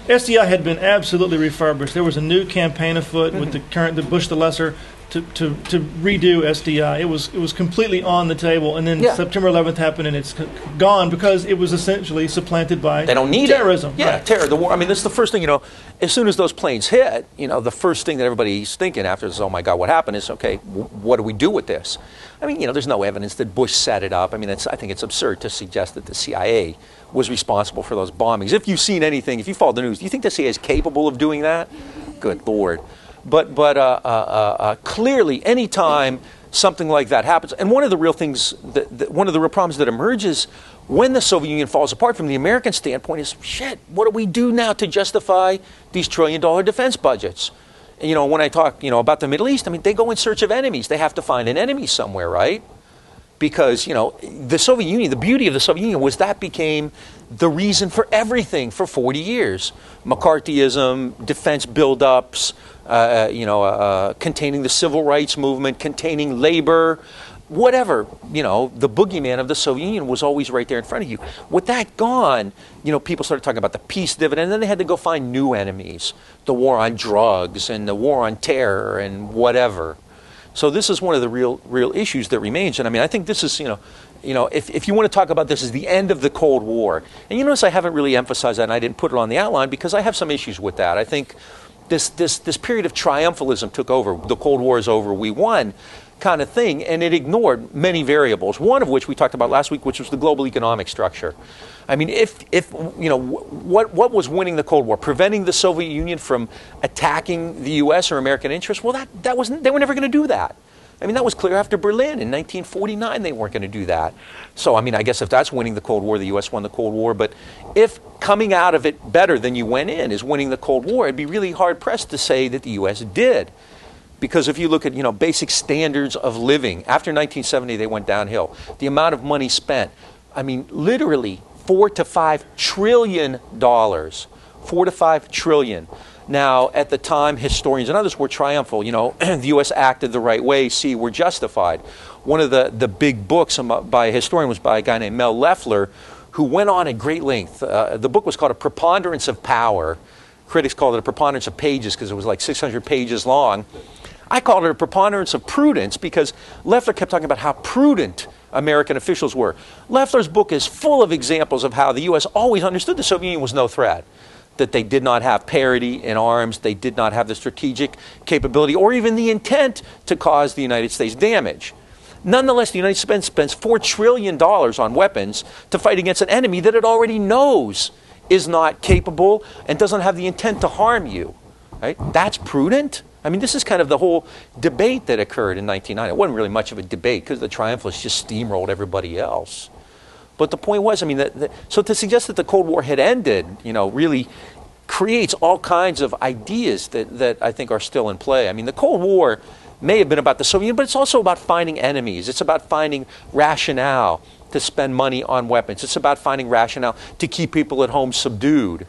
SDI had been absolutely refurbished. There was a new campaign afoot with the Bush the Lesser to redo SDI. It was completely on the table, and then September 11th happened, and it's gone because it was essentially supplanted by they don't need terrorism. Yeah, right. Terror, the war. I mean, that's the first thing, as soon as those planes hit, the first thing that everybody's thinking after this, oh my God, what happened, is, okay, what do we do with this? I mean, there's no evidence that Bush set it up. I mean, I think it's absurd to suggest that the CIA was responsible for those bombings. If you've seen anything, if you follow the news, do you think the CIA is capable of doing that? Good Lord. But clearly, any time something like that happens, and one of the real things, one of the real problems that emerges when the Soviet Union falls apart from the American standpoint is, shit, what do we do now to justify these trillion-dollar defense budgets? And, when I talk, about the Middle East, I mean, they go in search of enemies. They have to find an enemy somewhere, right? because, you know, the Soviet Union, the beauty of the Soviet Union was that became the reason for everything for 40 years. McCarthyism, defense buildups, containing the civil rights movement, containing labor, whatever, you know, the boogeyman of the Soviet Union was always right there in front of you. With that gone, you know, people started talking about the peace dividend, and then they had to go find new enemies, the war on drugs and the war on terror and whatever. So this is one of the real issues that remains. And I mean, I think this is, if you want to talk about this as the end of the Cold War, and you notice I haven't really emphasized that, and I didn't put it on the outline because I have some issues with that. I think this period of triumphalism took over. The Cold War is over, we won, kind of thing, and it ignored many variables, one of which we talked about last week, which was the global economic structure. I mean, what was winning the Cold War? Preventing the Soviet Union from attacking the U.S. or American interests? Well, that wasn't. They were never going to do that. I mean, that was clear after Berlin in 1949. They weren't going to do that. So, I mean, I guess if that's winning the Cold War, the U.S. won the Cold War. But if coming out of it better than you went in is winning the Cold War, it'd be really hard pressed to say that the U.S. did. Because if you look at, basic standards of living, after 1970 they went downhill. The amount of money spent, I mean, literally $4 to $5 trillion. $4 to $5 trillion. Now, at the time, historians and others were triumphal. The U.S. acted the right way. See, we're justified. One of the big books by a historian was by a guy named Mel Leffler, who went on at great length. The book was called A Preponderance of Power. Critics called it a preponderance of pages because it was like 600 pages long. I called it a preponderance of prudence because Leffler kept talking about how prudent American officials were. Leffler's book is full of examples of how the U.S. always understood the Soviet Union was no threat, that they did not have parity in arms, they did not have the strategic capability or even the intent to cause the United States damage. Nonetheless, the United States spends $4 trillion on weapons to fight against an enemy that it already knows is not capable and doesn't have the intent to harm you. Right? That's prudent. I mean, this is kind of the whole debate that occurred in 1990. It wasn't really much of a debate because the triumphalists just steamrolled everybody else. But the point was, I mean, so to suggest that the Cold War had ended, really creates all kinds of ideas that I think are still in play. I mean, the Cold War may have been about the Soviet Union, but it's also about finding enemies. It's about finding rationale to spend money on weapons. It's about finding rationale to keep people at home subdued.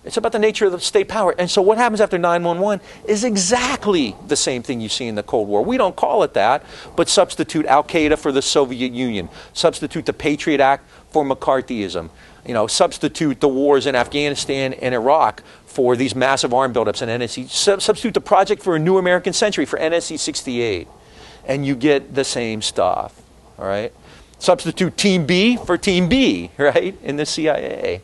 It's about the nature of the state power. And so what happens after 9/11 is exactly the same thing you see in the Cold War. We don't call it that, but substitute Al-Qaeda for the Soviet Union. Substitute the Patriot Act for McCarthyism. Substitute the wars in Afghanistan and Iraq for these massive arm buildups in NSC. Substitute the Project for a New American Century for NSC 68. And you get the same stuff, all right? Substitute Team B for Team B, right, in the CIA.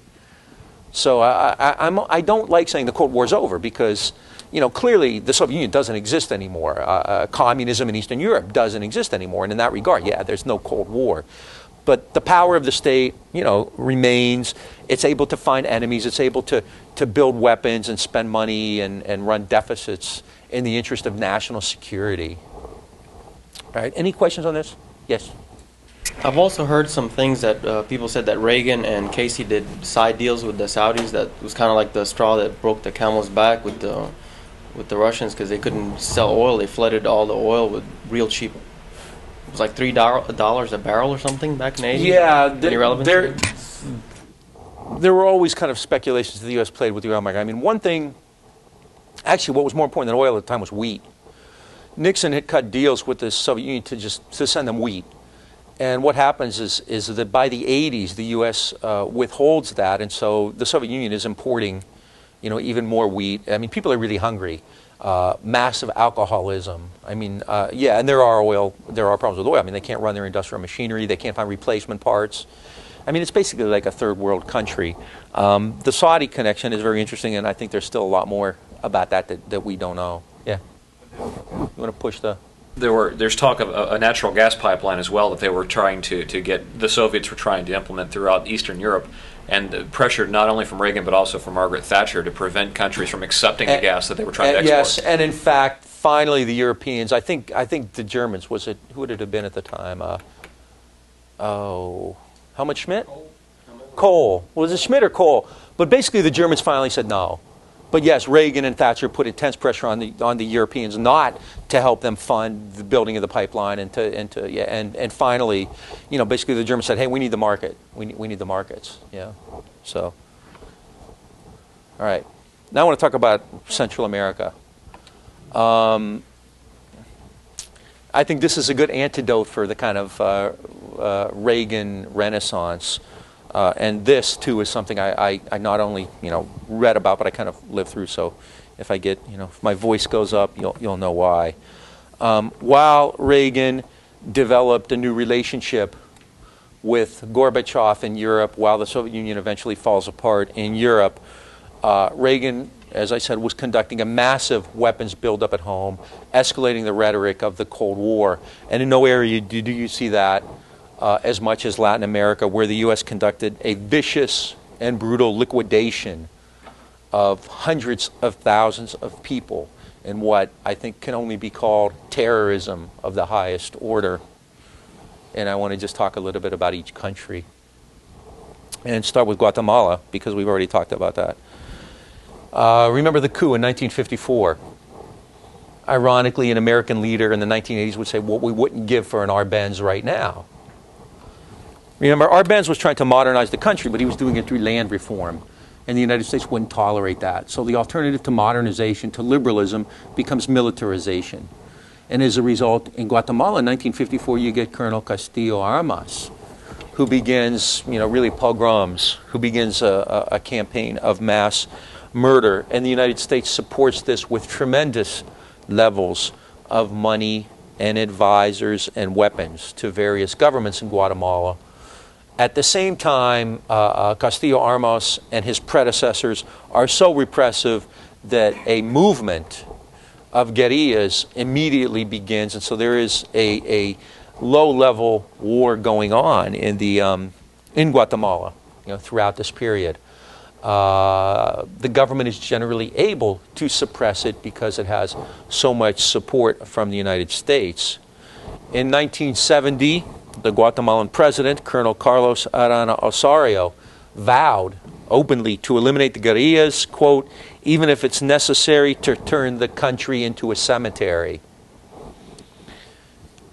So I don't like saying the Cold War is over because, clearly the Soviet Union doesn't exist anymore. Communism in Eastern Europe doesn't exist anymore. And in that regard, yeah, there's no Cold War. But the power of the state, remains. It's able to find enemies. It's able to build weapons and spend money and run deficits in the interest of national security. All right. Any questions on this? Yes. I've also heard some things that people said that Reagan and Casey did side deals with the Saudis that was kind of like the straw that broke the camel's back with the Russians because they couldn't sell oil. They flooded all the oil with real cheap. It was like $3 a barrel or something back in the 80s. Yeah, Any relevance? There were always kind of speculations that the U.S. played with the oil market. I mean, one thing, actually what was more important than oil at the time was wheat. Nixon had cut deals with the Soviet Union to send them wheat. And what happens is that by the 80s, the U.S. Withholds that, and so the Soviet Union is importing, even more wheat. I mean, people are really hungry. Massive alcoholism. I mean, and there are problems with oil. I mean, they can't run their industrial machinery. They can't find replacement parts. I mean, it's basically like a third world country. The Saudi connection is very interesting, and I think there's still a lot more about that we don't know. Yeah. You want to push the... There's talk of a natural gas pipeline as well that they were trying to get, the Soviets were trying to implement throughout Eastern Europe, and pressured not only from Reagan but also from Margaret Thatcher to prevent countries from accepting the gas that they were trying to export. Yes, and in fact, finally the Europeans, I think the Germans, who would it have been at the time? Helmut Schmidt? Kohl. Was it Schmidt or Kohl? But basically the Germans finally said no. But yes, Reagan and Thatcher put intense pressure on the Europeans not to help them fund the building of the pipeline, and finally, basically the Germans said, hey, we need the market. We need the markets. Yeah. So, all right. Now I want to talk about Central America. I think this is a good antidote for the kind of Reagan Renaissance. And this, too, is something I not only, read about, but I kind of lived through. So if I get, if my voice goes up, you'll know why. While Reagan developed a new relationship with Gorbachev in Europe, while the Soviet Union eventually falls apart in Europe, Reagan, as I said, was conducting a massive weapons buildup at home, escalating the rhetoric of the Cold War. And in no area do you see that as much as Latin America, where the U.S. conducted a vicious and brutal liquidation of hundreds of thousands of people in what I think can only be called terrorism of the highest order. And I want to just talk a little bit about each country. And start with Guatemala, because we've already talked about that. Remember the coup in 1954. Ironically, an American leader in the 1980s would say, what we wouldn't give for an Arbenz right now. Remember, Arbenz was trying to modernize the country, but he was doing it through land reform. And the United States wouldn't tolerate that. So the alternative to modernization, to liberalism, becomes militarization. And as a result, in Guatemala in 1954, you get Colonel Castillo Armas, who begins, really pogroms, who begins a campaign of mass murder. And the United States supports this with tremendous levels of money and advisors and weapons to various governments in Guatemala. At the same time, Castillo Armas and his predecessors are so repressive that a movement of guerrillas immediately begins, and so there is a low-level war going on in Guatemala, throughout this period. The government is generally able to suppress it because it has so much support from the United States. In 1970, the Guatemalan president, Colonel Carlos Arana Osorio, vowed openly to eliminate the guerrillas, quote, even if it's necessary to turn the country into a cemetery.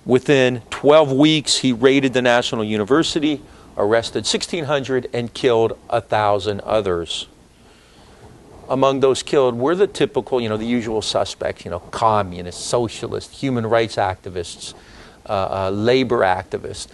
Within 12 weeks, he raided the National University, arrested 1,600, and killed 1,000 others. Among those killed were the typical, the usual suspects, communists, socialists, human rights activists, labor activists.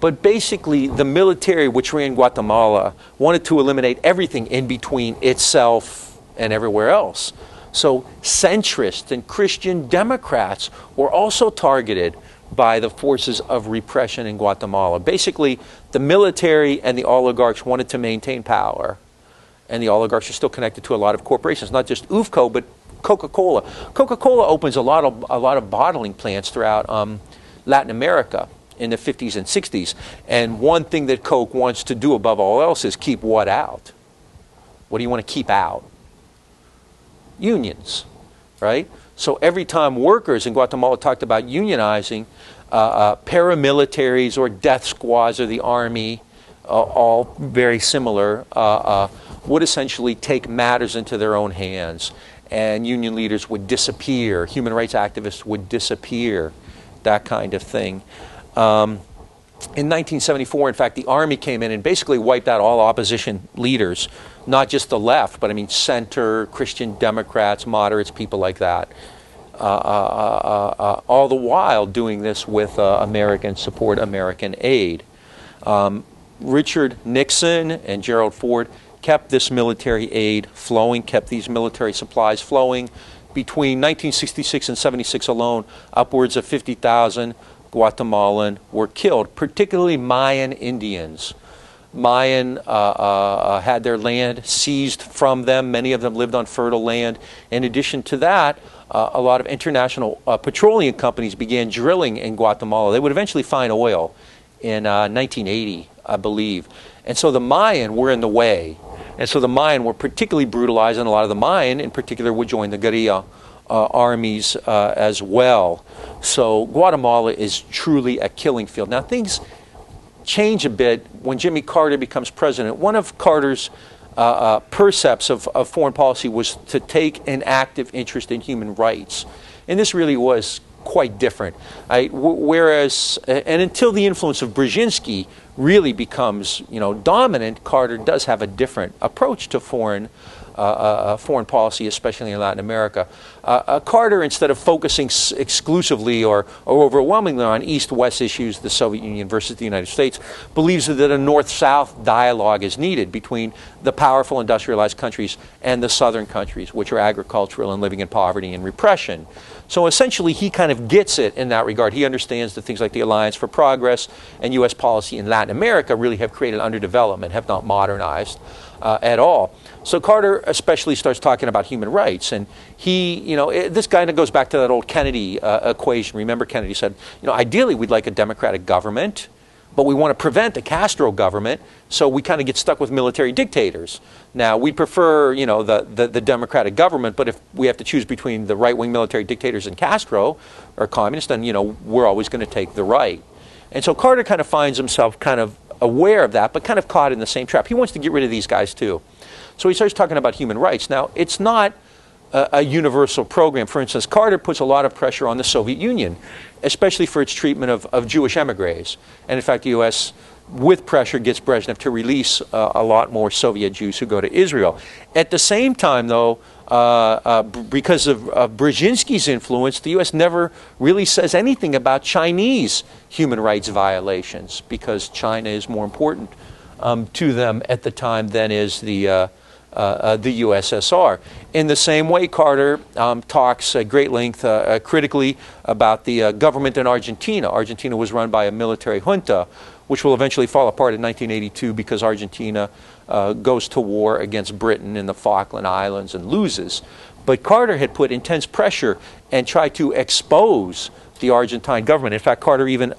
But basically, the military, which ran Guatemala, wanted to eliminate everything in between itself and everywhere else. So centrists and Christian Democrats were also targeted by the forces of repression in Guatemala. Basically, the military and the oligarchs wanted to maintain power. And the oligarchs are still connected to a lot of corporations, not just UFCO, but Coca-Cola. Coca-Cola opens a lot of bottling plants throughout Latin America in the 50s and 60s. And one thing that Coke wants to do above all else is keep what out? What do you want to keep out? Unions, right? So every time workers in Guatemala talked about unionizing, paramilitaries or death squads or the army, all very similar, would essentially take matters into their own hands. And union leaders would disappear. Human rights activists would disappear. That kind of thing. In 1974, in fact, the army came in and basically wiped out all opposition leaders, not just the left, but center, Christian Democrats, moderates, people like that. All the while doing this with American support, American aid. Richard Nixon and Gerald Ford kept this military aid flowing, kept these military supplies flowing. Between 1966 and 76 alone, upwards of 50,000 Guatemalan were killed, particularly Mayan Indians. Mayan had their land seized from them. Many of them lived on fertile land. In addition to that, a lot of international petroleum companies began drilling in Guatemala. They would eventually find oil in 1980, I believe. And so the Mayan were in the way. And so the Mayan were particularly brutalized, and a lot of the Mayan in particular would join the guerrilla armies as well. So Guatemala is truly a killing field. Now things change a bit when Jimmy Carter becomes president. One of Carter's percepts of foreign policy was to take an active interest in human rights. And this really was quite different. Whereas, and until the influence of Brzezinski really becomes, dominant, Carter does have a different approach to foreign policy, especially in Latin America. Carter, instead of focusing exclusively or overwhelmingly on East-West issues, the Soviet Union versus the United States, believes that a North-South dialogue is needed between the powerful industrialized countries and the southern countries, which are agricultural and living in poverty and repression. So essentially, he kind of gets it in that regard. He understands that things like the Alliance for Progress and U.S. policy in Latin America really have created underdevelopment, have not modernized at all. So Carter especially starts talking about human rights, and he, this kind of goes back to that old Kennedy equation. Remember, Kennedy said, ideally we'd like a democratic government, but we want to prevent the Castro government, so we kind of get stuck with military dictators. Now, we prefer, the democratic government, but if we have to choose between the right-wing military dictators and Castro or communists, then, we're always going to take the right. And so Carter kind of finds himself kind of aware of that, but kind of caught in the same trap. He wants to get rid of these guys too. So he starts talking about human rights. Now, it's not a universal program. For instance, Carter puts a lot of pressure on the Soviet Union, especially for its treatment of Jewish emigres. And in fact, the U.S., with pressure, gets Brezhnev to release a lot more Soviet Jews who go to Israel. At the same time, though, because of Brzezinski's influence, the U.S. never really says anything about Chinese human rights violations, because China is more important to them at the time than is the USSR. In the same way, Carter talks at great length critically about the government in Argentina. Argentina was run by a military junta, which will eventually fall apart in 1982 because Argentina goes to war against Britain in the Falkland Islands and loses. But Carter had put intense pressure and tried to expose the Argentine government. In fact, Carter even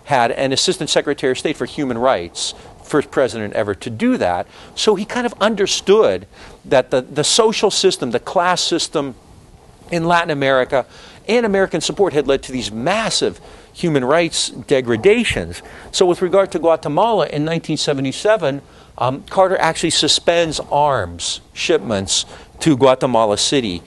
had an assistant secretary of state for human rights, first president ever to do that. So he kind of understood that the social system, the class system in Latin America and American support had led to these massive human rights degradations. So with regard to Guatemala in 1977, Carter actually suspends arms shipments to Guatemala City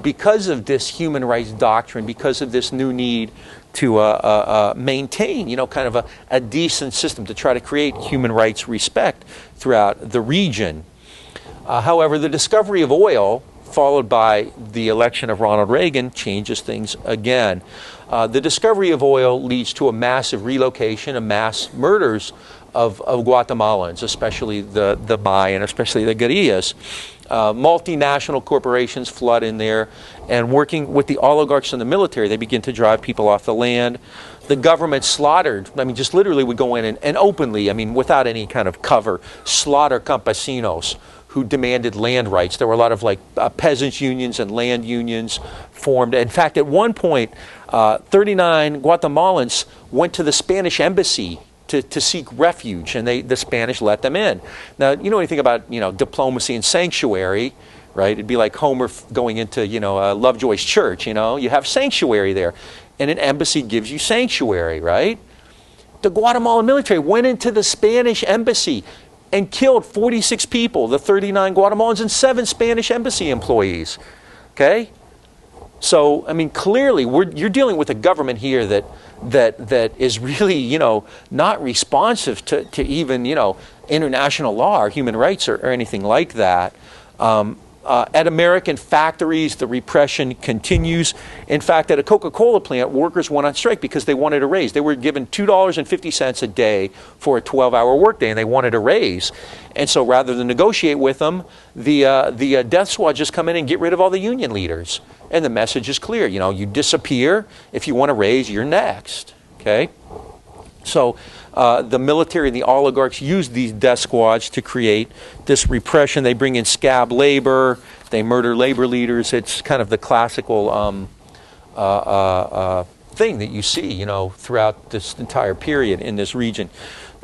because of this human rights doctrine, because of this new need to maintain, kind of a decent system to try to create human rights respect throughout the region. However, the discovery of oil, followed by the election of Ronald Reagan, changes things again. The discovery of oil leads to a massive relocation, a mass murders of Guatemalans, especially the Bay and especially the guerrillas. Multinational corporations flood in there, and working with the oligarchs and the military, they begin to drive people off the land. The government slaughtered, just literally would go in and openly, without any kind of cover, slaughter campesinos who demanded land rights. There were a lot of peasants' unions and land unions formed. In fact, at one point, 39 Guatemalans went to the Spanish embassy to seek refuge, and the Spanish let them in. Now, you know anything about diplomacy and sanctuary, right? It'd be like Homer going into Lovejoy's church. You have sanctuary there, and an embassy gives you sanctuary, right? The Guatemalan military went into the Spanish embassy and killed 46 people, the 39 Guatemalans and 7 Spanish embassy employees. Okay? So, clearly, you're dealing with a government here that is really, not responsive to even, international law or human rights or anything like that. At American factories, the repression continues. In fact, at a Coca-Cola plant, workers went on strike because they wanted a raise. They were given $2.50 a day for a 12-hour workday, and they wanted a raise. And so rather than negotiate with them, the death squad just come in and get rid of all the union leaders. And the message is clear. You disappear. If you want a raise, you're next. Okay? So the military and the oligarchs use these death squads to create this repression. They bring in scab labor. They murder labor leaders. It's kind of the classical thing that you see, throughout this entire period in this region.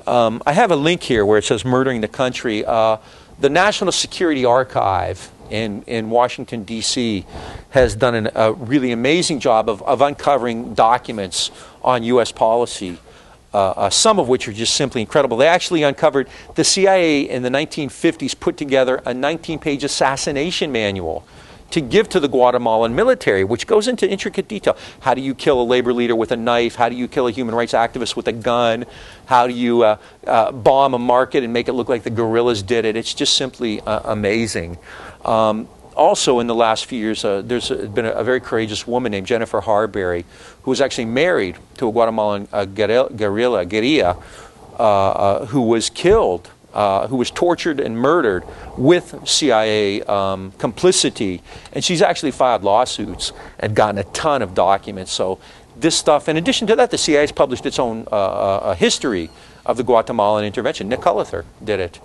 I have a link here where it says murdering the country. The National Security Archive in Washington, D.C. has done a really amazing job of uncovering documents on U.S. policy some of which are just simply incredible. They actually uncovered, the CIA in the 1950s put together a 19-page assassination manual to give to the Guatemalan military, which goes into intricate detail. How do you kill a labor leader with a knife? How do you kill a human rights activist with a gun? How do you bomb a market and make it look like the guerrillas did it? It's just simply amazing. Also, in the last few years, there's been a very courageous woman named Jennifer Harberry, who was actually married to a Guatemalan guerrilla, who was killed, who was tortured and murdered with CIA complicity. And she's actually filed lawsuits and gotten a ton of documents. So this stuff, in addition to that, the CIA has published its own history of the Guatemalan Intervention. Nick Cullither did it.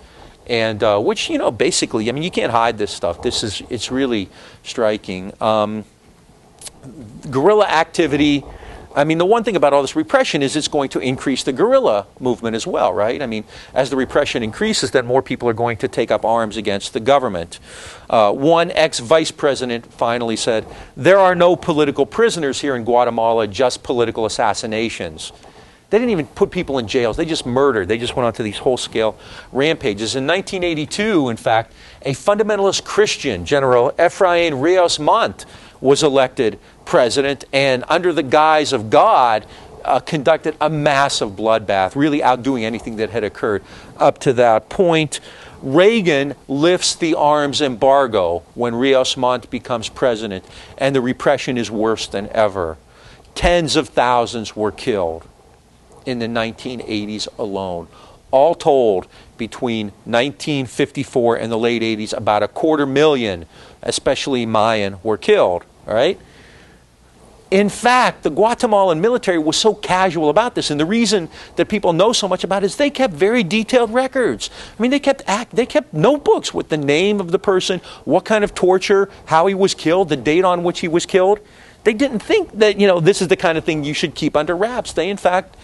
And which, you know, basically, I mean, you can't hide this stuff. It's really striking. Guerrilla activity, I mean, the one thing about all this repression is it's going to increase the guerrilla movement as well, right? I mean, as the repression increases, then more people are going to take up arms against the government. One ex-vice president finally said, "There are no political prisoners here in Guatemala, just political assassinations." They didn't even put people in jails. They just murdered. They just went on to these whole-scale rampages. In 1982, in fact, a fundamentalist Christian, General Efrain Rios Montt, was elected president, and under the guise of God, conducted a massive bloodbath, really outdoing anything that had occurred up to that point. Reagan lifts the arms embargo when Rios Montt becomes president, and the repression is worse than ever. Tens of thousands were killed in the 1980s alone. All told, between 1954 and the late 80s, about 250,000, especially Mayan, were killed. All right? In fact, the Guatemalan military was so casual about this, and the reason that people know so much about it is they kept very detailed records. I mean, they kept notebooks with the name of the person, what kind of torture, how he was killed, the date on which he was killed. They didn't think that, you know, this is the kind of thing you should keep under wraps. They, in fact,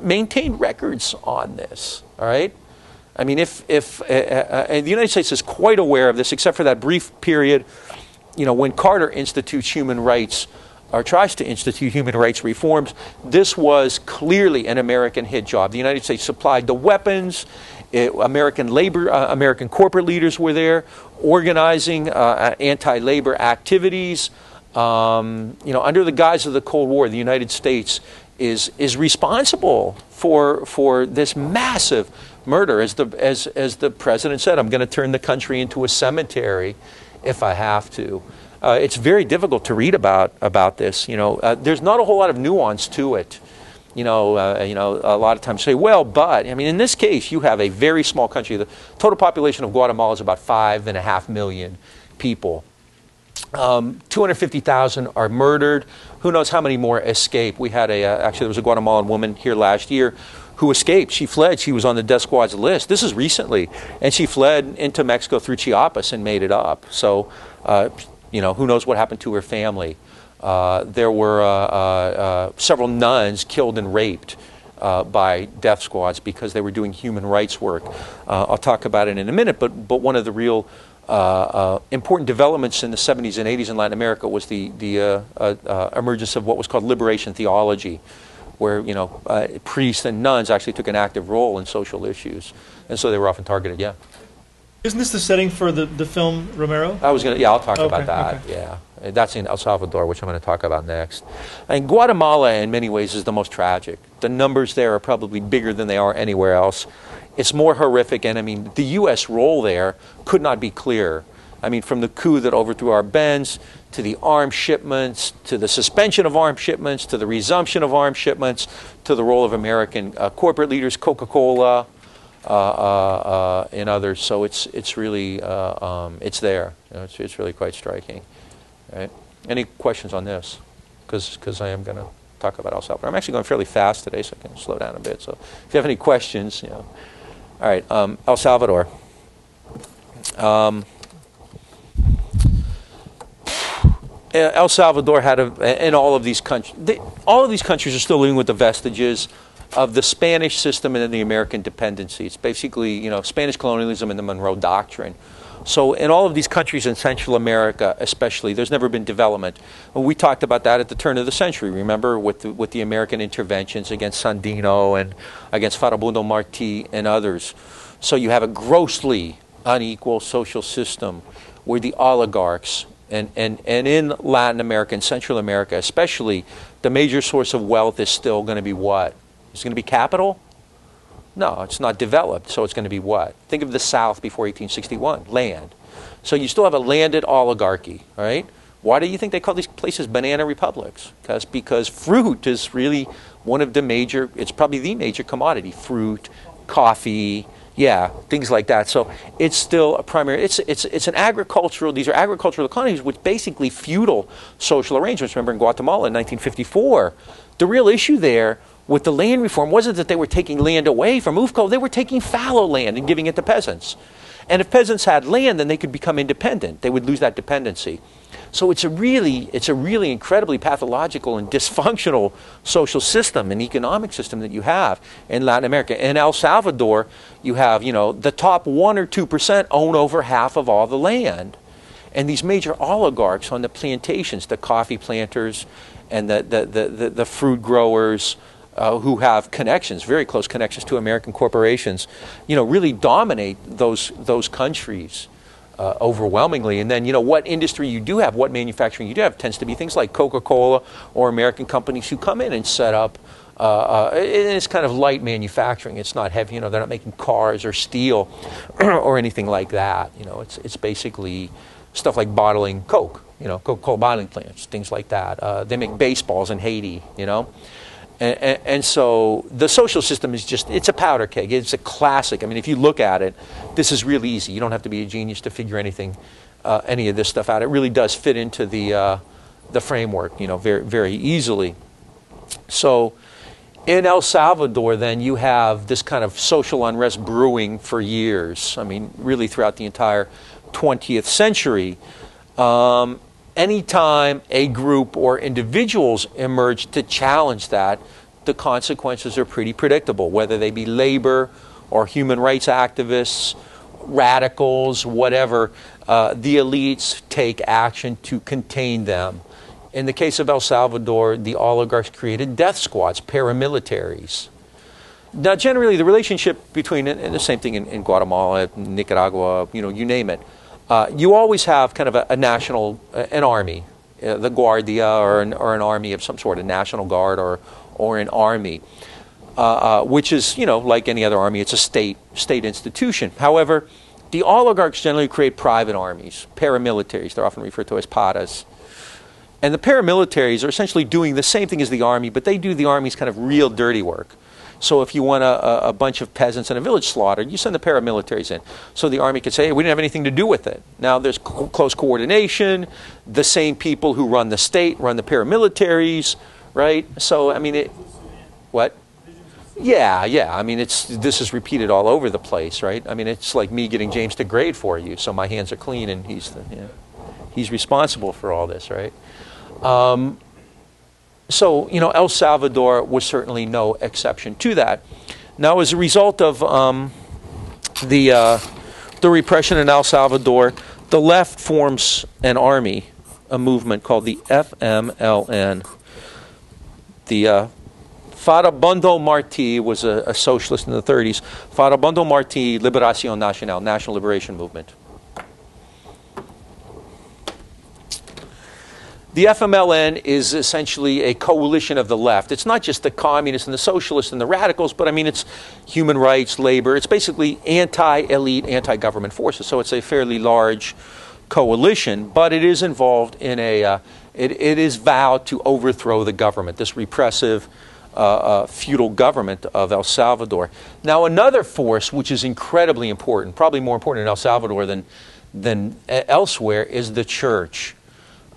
maintained records on this. All right? I mean, and the United States is quite aware of this, except for that brief period, you know, when Carter institutes human rights, or tries to institute human rights reforms. This was clearly an American hit job. The United States supplied the weapons. American corporate leaders were there organizing anti-labor activities. You know, under the guise of the Cold War, the United States is responsible for this massive murder. As the president said, "I'm going to turn the country into a cemetery if I have to." It's very difficult to read about this. You know, there's not a whole lot of nuance to it. You know, a lot of times say, well, but I mean, in this case, you have a very small country. The total population of Guatemala is about 5.5 million people. 250,000 are murdered. Who knows how many more escape? We had actually there was a Guatemalan woman here last year who escaped. She fled. She was on the death squad's list. This is recently, and she fled into Mexico through Chiapas and made it up. So, you know, who knows what happened to her family? There were several nuns killed and raped by death squads because they were doing human rights work. I'll talk about it in a minute, but one of the real important developments in the 70s and 80s in Latin America was the emergence of what was called liberation theology, where, you know, priests and nuns actually took an active role in social issues, and so they were often targeted. Yeah. Isn't this the setting for the film Romero? I'll talk about that. Okay. Yeah, that's in El Salvador, which I'm going to talk about next. And Guatemala, in many ways, is the most tragic. The numbers there are probably bigger than they are anywhere else. It's more horrific, and I mean, the U.S. role there could not be clearer. I mean, from the coup that overthrew our Benz, to the arms shipments, to the suspension of arms shipments, to the resumption of arms shipments, to the role of American corporate leaders, Coca-Cola, and others. So it's really it's there. You know, it's really quite striking. Right? Any questions on this? Because I am going to talk about El Salvador. I'm actually going fairly fast today, so I can slow down a bit. So if you have any questions, you know. All right, El Salvador. El Salvador had and all of these countries. All of these countries are still living with the vestiges of the Spanish system and then the American dependency. It's basically, you know, Spanish colonialism and the Monroe Doctrine. So in all of these countries in Central America especially, there's never been development. And we talked about that at the turn of the century, remember, with the American interventions against Sandino and against Farabundo Martí and others. So you have a grossly unequal social system where the oligarchs, and in Latin America and Central America especially, the major source of wealth is still going to be what? Is it going to be capital? No, it's not developed, so it's going to be what? Think of the South before 1861, land. So you still have a landed oligarchy, right? Why do you think they call these places banana republics? Because fruit is really one of the major, it's probably the major commodity. Fruit, coffee, yeah, things like that. So it's still a primary, it's an agricultural, these are agricultural economies with basically feudal social arrangements. Remember in Guatemala in 1954, the real issue there with the land reform wasn't that they were taking land away from UFCO, they were taking fallow land and giving it to peasants. And if peasants had land, then they could become independent. They would lose that dependency. So it's a really incredibly pathological and dysfunctional social system and economic system that you have in Latin America. In El Salvador, you have, the top 1 or 2% own over half of all the land. And these major oligarchs on the plantations, the coffee planters and the fruit growers, who have connections, very close connections to American corporations, really dominate those countries overwhelmingly. And then, what industry you do have, what manufacturing you do have, tends to be things like Coca-Cola or American companies who come in and set up. It's kind of light manufacturing. It's not heavy. They're not making cars or steel or anything like that. It's basically stuff like bottling Coke. Coca-Cola bottling plants, things like that. They make baseballs in Haiti. And so the social system is it's a powder keg. It's a classic. I mean, if you look at it, this is really easy. You don't have to be a genius to figure any of this stuff out. It really does fit into the framework, very, very easily. So in El Salvador, then, you have this kind of social unrest brewing for years. I mean, really throughout the entire 20th century. Anytime a group or individuals emerge to challenge that, the consequences are pretty predictable, whether they be labor or human rights activists, radicals, whatever. The elites take action to contain them. In the case of El Salvador, the oligarchs created death squads, paramilitaries. Now, generally, the relationship between, and the same thing in Guatemala, Nicaragua, you name it, you always have kind of a national, an army, the Guardia or an army of some sort, a national guard or an army, which is, like any other army, it's a state institution. However, the oligarchs generally create private armies, paramilitaries. They're often referred to as paras. And the paramilitaries are essentially doing the same thing as the army, but they do the army's kind of real dirty work. So if you want a bunch of peasants in a village slaughtered, you send the paramilitaries in. So the army could say, hey, we didn't have anything to do with it. Now there's close coordination. The same people who run the state run the paramilitaries, right? So, I mean, what? Yeah. I mean, this is repeated all over the place, right? I mean, it's like me getting James to grade for you, so my hands are clean and he's responsible for all this, right? So, El Salvador was certainly no exception to that. Now, as a result of the repression in El Salvador, the left forms an army, a movement called the FMLN. The Farabundo Martí was a socialist in the 30s. Farabundo Martí, Liberación Nacional, National Liberation Movement. The FMLN is essentially a coalition of the left. It's not just the communists and the socialists and the radicals, but I mean it's human rights, labor. It's basically anti-elite, anti-government forces. So it's a fairly large coalition, but it is involved in it is vowed to overthrow the government, this repressive feudal government of El Salvador. Now another force which is incredibly important, probably more important in El Salvador than elsewhere, is the church.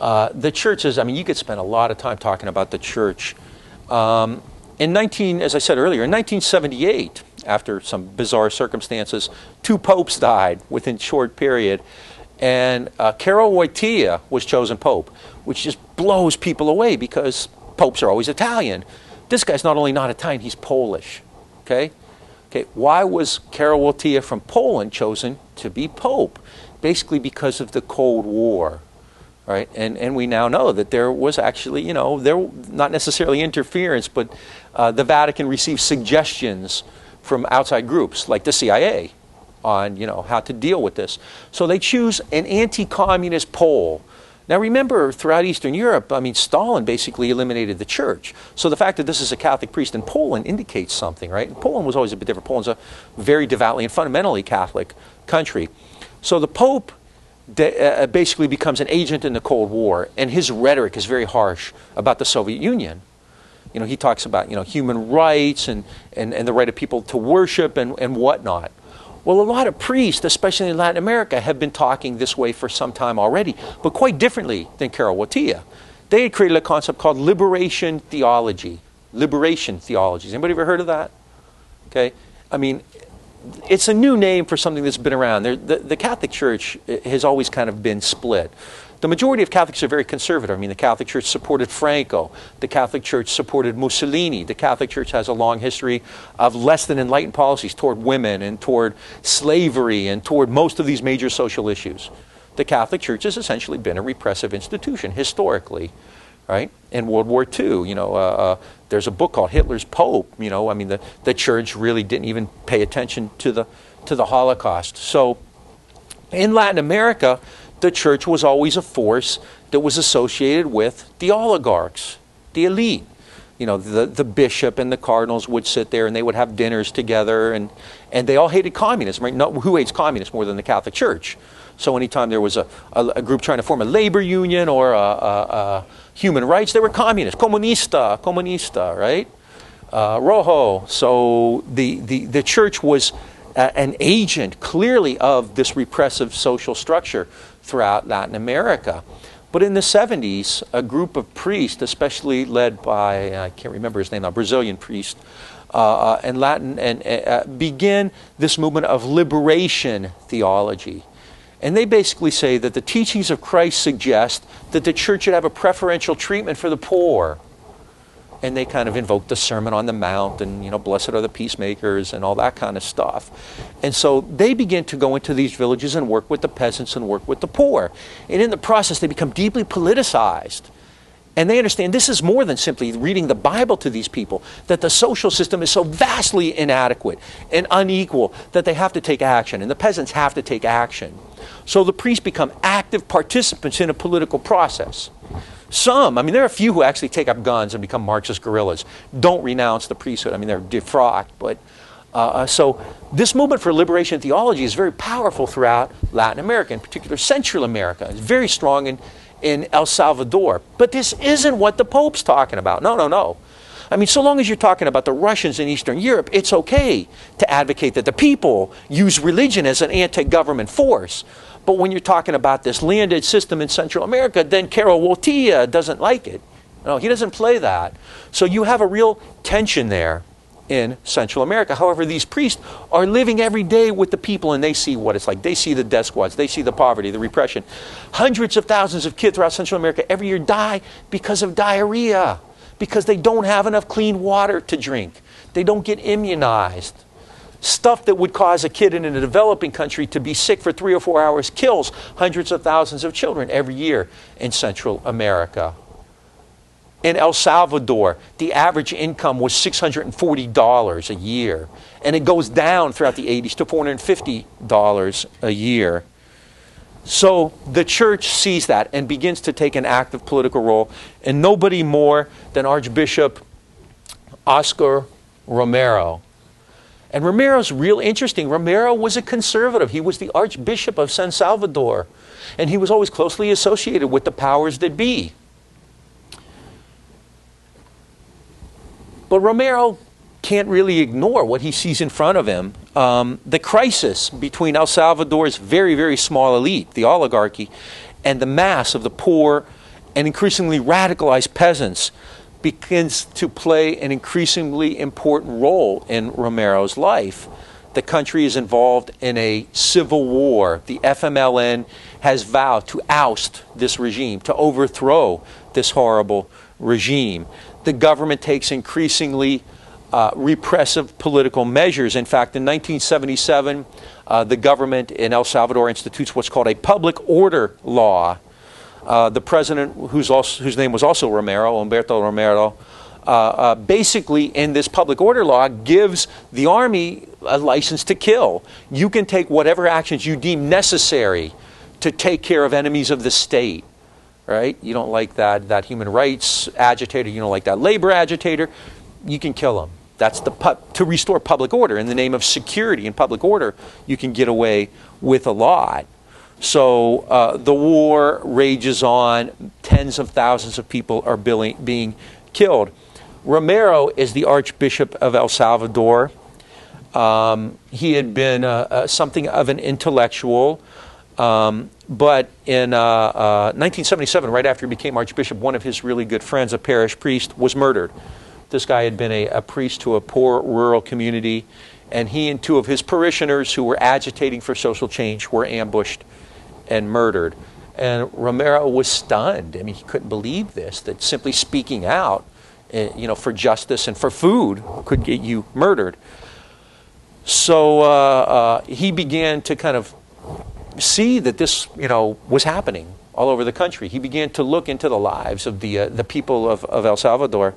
The churches, I mean, you could spend a lot of time talking about the church. As I said earlier, in 1978, after some bizarre circumstances, 2 popes died within a short period. And Karol Wojtyła was chosen pope, which just blows people away because popes are always Italian. This guy's not only not Italian, he's Polish. Okay, why was Karol Wojtyła from Poland chosen to be pope? basically because of the Cold War. Right, and we now know that there was actually, there not necessarily interference, but the Vatican received suggestions from outside groups like the CIA on, how to deal with this. So they choose an anti-communist pole. Now remember, throughout Eastern Europe, Stalin basically eliminated the church. So the fact that this is a Catholic priest in Poland indicates something, right? And Poland was always a bit different. Poland's a very devoutly and fundamentally Catholic country. So the Pope basically becomes an agent in the Cold War, and his rhetoric is very harsh about the Soviet Union. He talks about human rights and the right of people to worship and whatnot. Well, a lot of priests, especially in Latin America, have been talking this way for some time already, but quite differently than Karol Wojtyla. They had created a concept called liberation theology. Liberation theology. Has anybody ever heard of that? Okay, it's a new name for something that's been around. The Catholic Church has always kind of been split. The majority of Catholics are very conservative. The Catholic Church supported Franco. The Catholic Church supported Mussolini. The Catholic Church has a long history of less than enlightened policies toward women and toward slavery and toward most of these major social issues. The Catholic Church has essentially been a repressive institution historically. Right? In World War II, there's a book called Hitler's Pope. The church really didn't even pay attention to the Holocaust. So in Latin America, the church was always a force that was associated with the oligarchs, the elite. The bishop and the cardinals would sit there and they would have dinners together, and they all hated communism. Right? Who hates communists more than the Catholic Church? So anytime there was a group trying to form a labor union or human rights, they were communists. Comunista, right? Rojo. So the church was an agent, clearly, of this repressive social structure throughout Latin America. But in the 70s, a group of priests, especially led by, I can't remember his name now, Brazilian priest, and began this movement of liberation theology. And they basically say that the teachings of Christ suggest that the church should have a preferential treatment for the poor. And they kind of invoke the Sermon on the Mount and, blessed are the peacemakers and all that kind of stuff. And so they begin to go into these villages and work with the peasants and work with the poor. And in the process, they become deeply politicized. And they understand this is more than simply reading the Bible to these people, that the social system is so vastly inadequate and unequal that they have to take action, and the peasants have to take action. So the priests become active participants in a political process. Some, there are a few who actually take up guns and become Marxist guerrillas, don't renounce the priesthood. They're defrocked. But so this movement for liberation theology is very powerful throughout Latin America, in particular Central America. It's very strong in El Salvador. But this isn't what the Pope's talking about. No. So long as you're talking about the Russians in Eastern Europe, it's okay to advocate that the people use religion as an anti-government force. But when you're talking about this landed system in Central America, then Karol Wojtyla doesn't like it. No, he doesn't play that. So you have a real tension there in Central America. However, these priests are living every day with the people, and they see what it's like. They see the death squads. They see the poverty, the repression. Hundreds of thousands of kids throughout Central America every year die because of diarrhea, because they don't have enough clean water to drink. They don't get immunized. Stuff that would cause a kid in a developing country to be sick for 3 or 4 hours kills hundreds of thousands of children every year in Central America. In El Salvador, the average income was $640 a year. And it goes down throughout the 80s to $450 a year. So the church sees that and begins to take an active political role. And nobody more than Archbishop Oscar Romero. And Romero's real interesting. Romero was a conservative. He was the Archbishop of San Salvador. And he was always closely associated with the powers that be. But Romero can't really ignore what he sees in front of him. The crisis between El Salvador's very, very small elite, the oligarchy, and the mass of the poor and increasingly radicalized peasants begins to play an increasingly important role in Romero's life. The country is involved in a civil war. The FMLN has vowed to oust this regime, to overthrow this horrible regime. The government takes increasingly repressive political measures. In fact, in 1977, the government in El Salvador institutes what's called a public order law. The president, whose name was also Romero, Humberto Romero, basically in this public order law gives the army a license to kill. You can take whatever actions you deem necessary to take care of enemies of the state. Right? You don't like that human rights agitator, you don't like that labor agitator, you can kill them. That's to restore public order. In the name of security and public order, you can get away with a lot. So the war rages on. Tens of thousands of people are being killed. Romero is the Archbishop of El Salvador. He had been something of an intellectual. But in 1977, right after he became Archbishop, one of his really good friends, a parish priest, was murdered. This guy had been a priest to a poor rural community, and he and two of his parishioners who were agitating for social change were ambushed and murdered. And Romero was stunned. I mean, he couldn't believe this, that simply speaking out, for justice and for food could get you murdered. So he began to kind of see that this, was happening all over the country. He began to look into the lives of the people of El Salvador.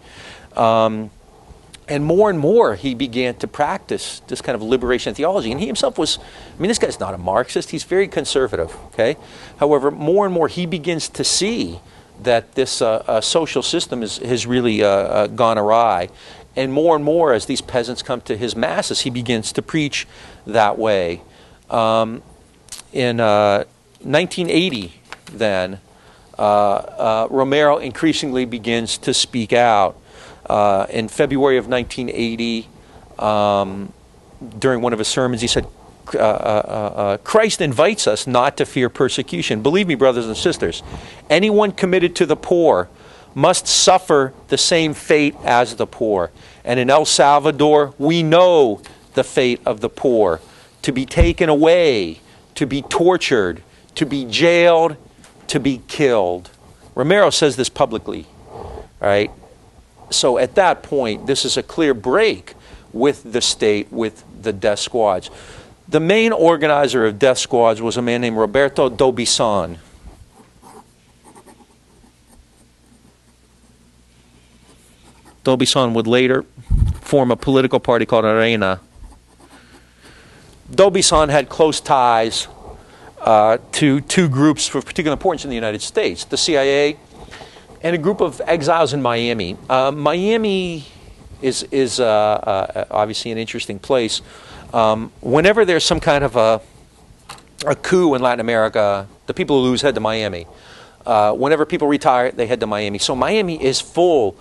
And more he began to practice this kind of liberation theology. And he himself was, this guy's not a Marxist. He's very conservative, okay? However, more and more he begins to see that this social system has really gone awry. And more as these peasants come to his masses, he begins to preach that way. In 1980, then, Romero increasingly begins to speak out. In February of 1980, during one of his sermons, he said, Christ invites us not to fear persecution. Believe me, brothers and sisters, anyone committed to the poor must suffer the same fate as the poor. And in El Salvador, we know the fate of the poor: to be taken away, to be tortured, to be jailed, to be killed. Romero says this publicly, right? So at that point, this is a clear break with the state, with the death squads. The main organizer of death squads was a man named Roberto Dobison. Dobison would later form a political party called Arena. Dobison had close ties to two groups of particular importance in the United States: the CIA and a group of exiles in Miami. Miami is obviously an interesting place. Whenever there's some kind of a coup in Latin America, the people who lose head to Miami. Whenever people retire, they head to Miami. So Miami is full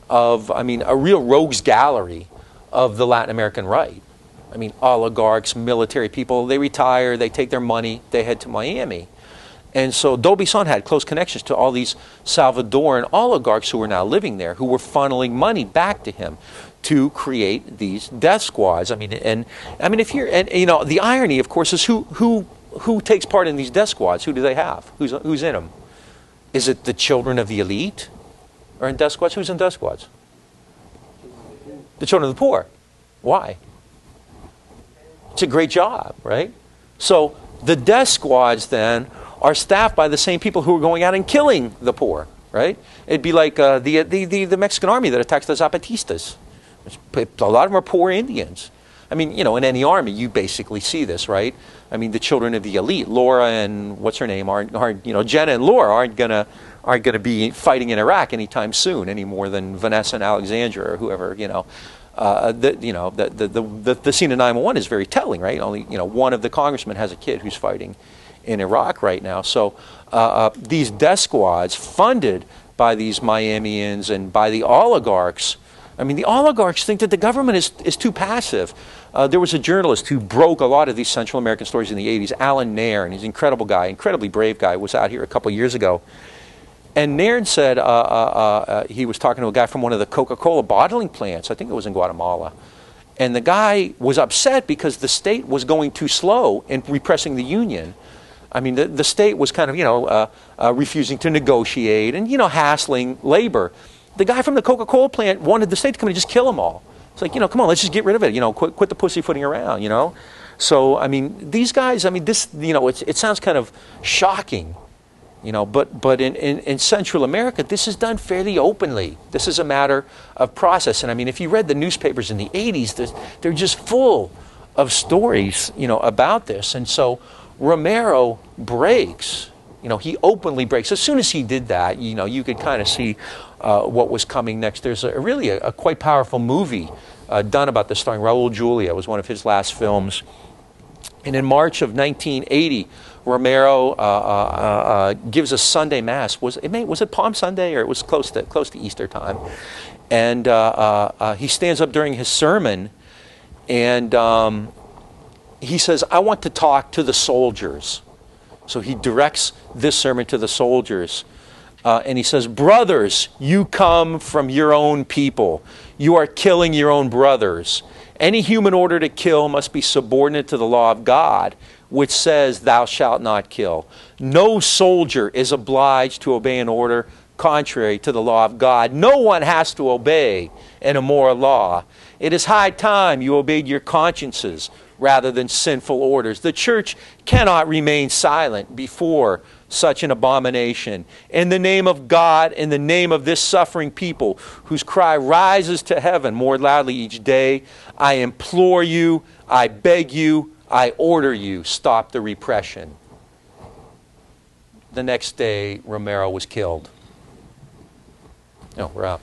of, a real rogues gallery of the Latin American right. Oligarchs, military people, they retire, they take their money, they head to Miami. And so Dobison had close connections to all these Salvadoran oligarchs who were now living there, who were funneling money back to him to create these death squads. If you're, the irony, of course, is who takes part in these death squads? Who do they have? Who's in them? Is it the children of the elite are in death squads? Who's in death squads? The children of the poor. Why? It's a great job, right? So the death squads then are staffed by the same people who are going out and killing the poor, right? It'd be like the Mexican army that attacks the Zapatistas. A lot of them are poor Indians. In any army, you basically see this, right? The children of the elite, Laura and what's her name, aren't Jenna and Laura aren't gonna be fighting in Iraq anytime soon, any more than Vanessa and Alexandra or whoever, The scene in 911 is very telling, right? Only one of the congressmen has a kid who's fighting in Iraq right now. So these death squads, funded by these Miamians and by the oligarchs. The oligarchs think that the government is too passive. There was a journalist who broke a lot of these Central American stories in the 80s, Alan Nairn, and he's an incredible guy, incredibly brave guy, was out here a couple years ago. And Nairn said he was talking to a guy from one of the Coca-Cola bottling plants, I think it was in Guatemala. And the guy was upset because the state was going too slow in repressing the union. The state was kind of, refusing to negotiate and, hassling labor. The guy from the Coca-Cola plant wanted the state to come and just kill them all. It's like, come on, let's just get rid of it. Quit the pussyfooting around, So, I mean, these guys, this, it sounds kind of shocking, but in Central America, this is done fairly openly. This is a matter of process. And I mean, if you read the newspapers in the 80s, they're just full of stories, about this. And so Romero breaks, he openly breaks. As soon as he did that, you could kind of see what was coming next. There's really a quite powerful movie done about this, starring Raul Julia. It was one of his last films. And in March of 1980, Romero gives a Sunday Mass. Was it Palm Sunday, or it was close to Easter time? And he stands up during his sermon, and he says, "I want to talk to the soldiers." So he directs this sermon to the soldiers. And he says, "Brothers, you come from your own people. You are killing your own brothers. Any human order to kill must be subordinate to the law of God, which says, 'Thou shalt not kill.' No soldier is obliged to obey an order contrary to the law of God. No one has to obey an immoral law. It is high time you obeyed your consciences rather than sinful orders. The church cannot remain silent before such an abomination. In the name of God, in the name of this suffering people whose cry rises to heaven more loudly each day, I implore you, I beg you, I order you, stop the repression." The next day, Romero was killed. No, we're out.